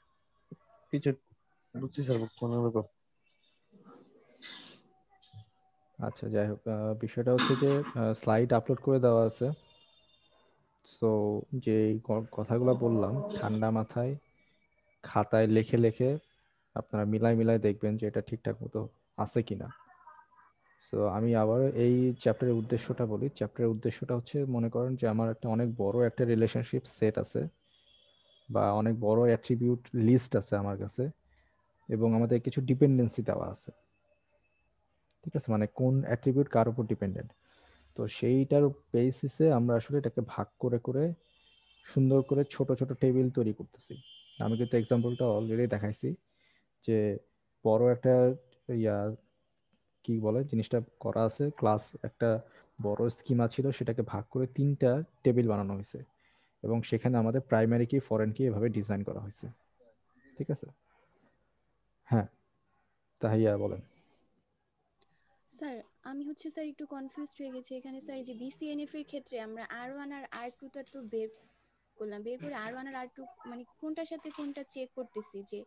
কিছু বুঝছি স্যার, মনে হলো। আচ্ছা, যাই হোক, বিষয়টা হচ্ছে যে স্লাইড আপলোড করে দেওয়া আছে। সো যে কথাগুলো বললাম ঠান্ডা মাথায় খাতায় লিখে লিখে আপনারা মিলাই মিলাই দেখবেন যে এটা ঠিকঠাক মতো আছে কিনা। সো আমি আবার এই চ্যাপ্টারের উদ্দেশ্যটা বলি। চ্যাপ্টারের উদ্দেশ্যটা হচ্ছে, মনে করেন যে আমার একটা অনেক বড় একটা রিলেশনশিপ সেট আছে বা অনেক বড় অ্যাট্রিবিউট লিস্ট আছে আমার কাছে, এবং আমাদের কিছু ডিপেন্ডেন্সি দেওয়া আছে। ঠিক আছে, মানে কোন অ্যাট্রিবিউট কার উপর ডিপেন্ডেন্ট। তো সেইটার বেসিসে আমরা আসলে এটাকে ভাগ করে করে সুন্দর করে ছোট ছোট টেবিল তৈরি করতেছি। আমি কিন্তু এক্সাম্পলটা অলরেডি দেখাইছি যে বড় একটা ইয়া কি বলে জিনিসটা করা আছে, ক্লাস একটা বড় স্কিমা ছিল, সেটাকে ভাগ করে 3টা টেবিল বানানো হয়েছে এবং সেখানে আমাদের প্রাইমারি কি ফরেন কি এভাবে ডিজাইন করা হয়েছে। ঠিক আছে, হ্যাঁ তাহিয়া বলেন। স্যার আমি হচ্ছে স্যার একটু কনফিউজড হয়ে গেছি এখানে স্যার, যে বিসিএনএফ এর ক্ষেত্রে আমরা R1 আর R2 টা তো বের করলাম, বের করে R1 আর R2 মানে কোনটার সাথে কোনটা চেক করতেছি যে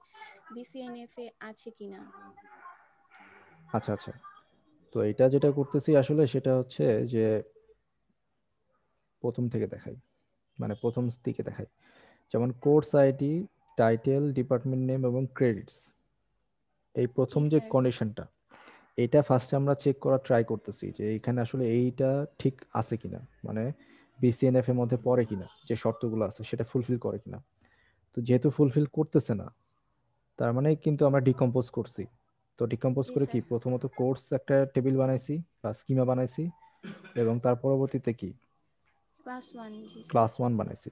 বিসিএনএফ এ আছে কিনা। আচ্ছা আচ্ছা, তো এটা যেটা করতেছি আসলে সেটা হচ্ছে যে প্রথম থেকে দেখাই, মানে প্রথম দিকে দেখাই। যেমন course ID, title, department name এবং ক্রেডিটস, এই প্রথম জি যে স্যার। কন্ডিশনটা, এটা ফার্স্টে আমরা চেক করা ট্রাই করতেছি যে এইখানে আসলে এইটা ঠিক আছে কিনা, মানে বিসিএনএফ এর মধ্যে পড়ে কিনা, যে শর্তগুলো আছে সেটা ফুলফিল করে কিনা। তো যেহেতু ফুলফিল করতেছে না, তার মানে কিন্তু আমরা ডিকম্পোজ করছি। তো ডিকম্পোজ জি করে কি, স্যার। প্রথমত কোর্স একটা টেবিল বানাইছি বা স্কিমা বানাইছি, এবং তার পরবর্তীতে কি ক্লাস 1। জি স্যার। ক্লাস 1 বানাইছি।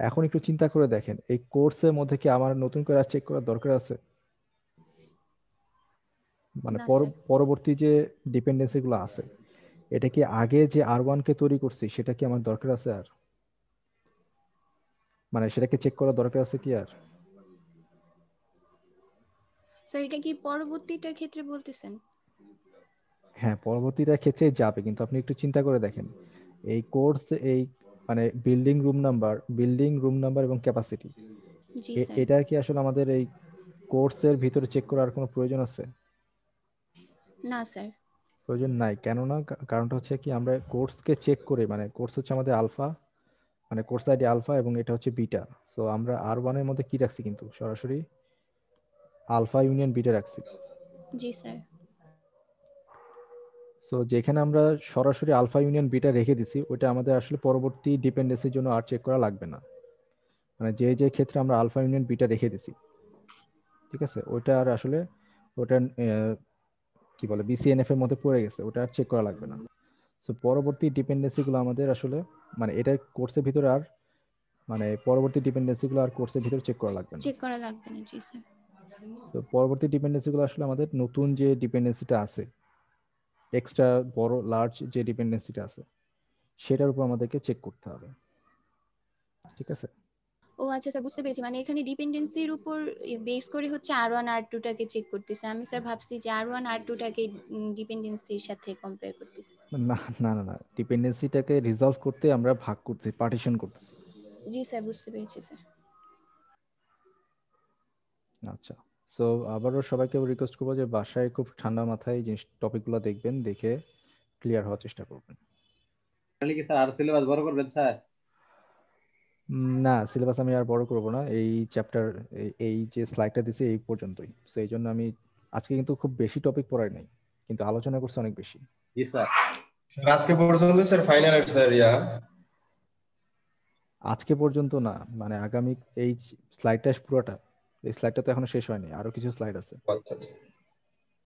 এখন একটু চিন্তা করে দেখেন, এই কোর্সের মধ্যে কি আমার নতুন করে আর চেক করার দরকার আছে? মানে না স্যার। পরবর্তী যে ডিপেন্ডেন্সি গুলো আছে, এটা কি আগে যে R1 কে তৈরি করছি সেটা কি আমার দরকার আছে আর? মানে সেটাকে চেক করার দরকার আছে কি আর? স্যার এটা কি পরবর্তীটার ক্ষেত্রে বলতেছেন? হ্যাঁ, পরবর্তীটার ক্ষেত্রে যাবে, কিন্তু আপনি একটু চিন্তা করে দেখেন, এই কোর্স, এই মানে বিল্ডিং রুম নাম্বার এবং ক্যাপাসিটি, জি স্যার। এটা কি আসলে আমাদের এই কোর্সের ভিতরে চেক করার কোনো প্রয়োজন আছে? না স্যার। প্রয়োজন নাই। কেননা কারণটা হচ্ছে কি, আমরা কোর্সকে চেক করে, মানে কোর্স হচ্ছে আমাদের আলফা, মানে কোর্স আইডি আলফা এবং এটা হচ্ছে বিটা। সো আমরা R1 এর মধ্যে কি রাখছি, কিন্তু সরাসরি আলফা ইউনিয়ন বিটা রাখছি। জি স্যার। সো যেখানে আমরা সরাসরি আলফা ইউনিয়ন বিটা রেখে দিছি, ওটা আমাদের আসলে পরবর্তী ডিপেন্ডেন্সির জন্য আর চেক করা লাগবে না। মানে যে যে ক্ষেত্রে আমরা আলফা ইউনিয়ন বিটা রেখে দিছি, ঠিক আছে, ওটা আর আসলে ওটা কি বলে বিসিএনএফ এর মধ্যে পড়ে গেছে, ওটা আর চেক করা লাগবে না। সো পরবর্তী ডিপেন্ডেন্সি গুলো আমাদের আসলে, মানে এটা কোর্সের ভিতরে আর, মানে পরবর্তী ডিপেন্ডেন্সি গুলো আর কোর্সের ভিতরে চেক করা লাগবে না। চেক করা লাগবে না। জি স্যার। তো পরবর্তী ডিপেন্ডেন্সি গুলো আসলে আমাদের নতুন যে ডিপেন্ডেন্সিটা আছে, এক্সট্রা বড় লার্জ যে ডিপেন্ডেন্সিটা আছে, সেটার উপর আমাদেরকে চেক করতে হবে। ঠিক আছে, ও আচ্ছা স্যার, বুঝতে পেরেছি। মানে এখানে ডিপেন্ডেন্সির উপর বেস করে হচ্ছে R1 R2 টাকে চেক করতেছে। আমি স্যার ভাবছি যে R1 R2 টাকে ডিপেন্ডেন্সির সাথে কম্পেয়ার করতেছে। না না না না, ডিপেন্ডেন্সিটাকে রিজলভ করতে আমরা ভাগ করতেছি, পার্টিশন করতেছি। জি স্যার, বুঝতে পেরেছি স্যার। আচ্ছা, সো আবারও সবাইকে রিকোয়েস্ট করবো যে বাসায় খুব ঠান্ডা মাথায় জিনিস টপিকগুলো দেখবেন, দেখে ক্লিয়ার হওয়ার চেষ্টা করবেন। তাহলে কি স্যার আর সিলেবাস বড় করবেন স্যার? না, সিলেবাস আমি আর বড় করব না, এই চ্যাপ্টার, এই যে স্লাইডটা দিছি এই পর্যন্তই। সো এই জন্য আমি আজকে কিন্তু খুব বেশি টপিক পড়াই নাই, কিন্তু আলোচনা করছি অনেক বেশি। জি স্যার। স্যার আজকে পর্যন্ত স্যার ফাইনাল স্যার আজকে পর্যন্ত না, মানে আগামী এই স্লাইডটা পুরোটা, এই স্লাইডটা তো এখনো শেষ হয়নি, আরো কিছু স্লাইড আছে। আচ্ছা আচ্ছা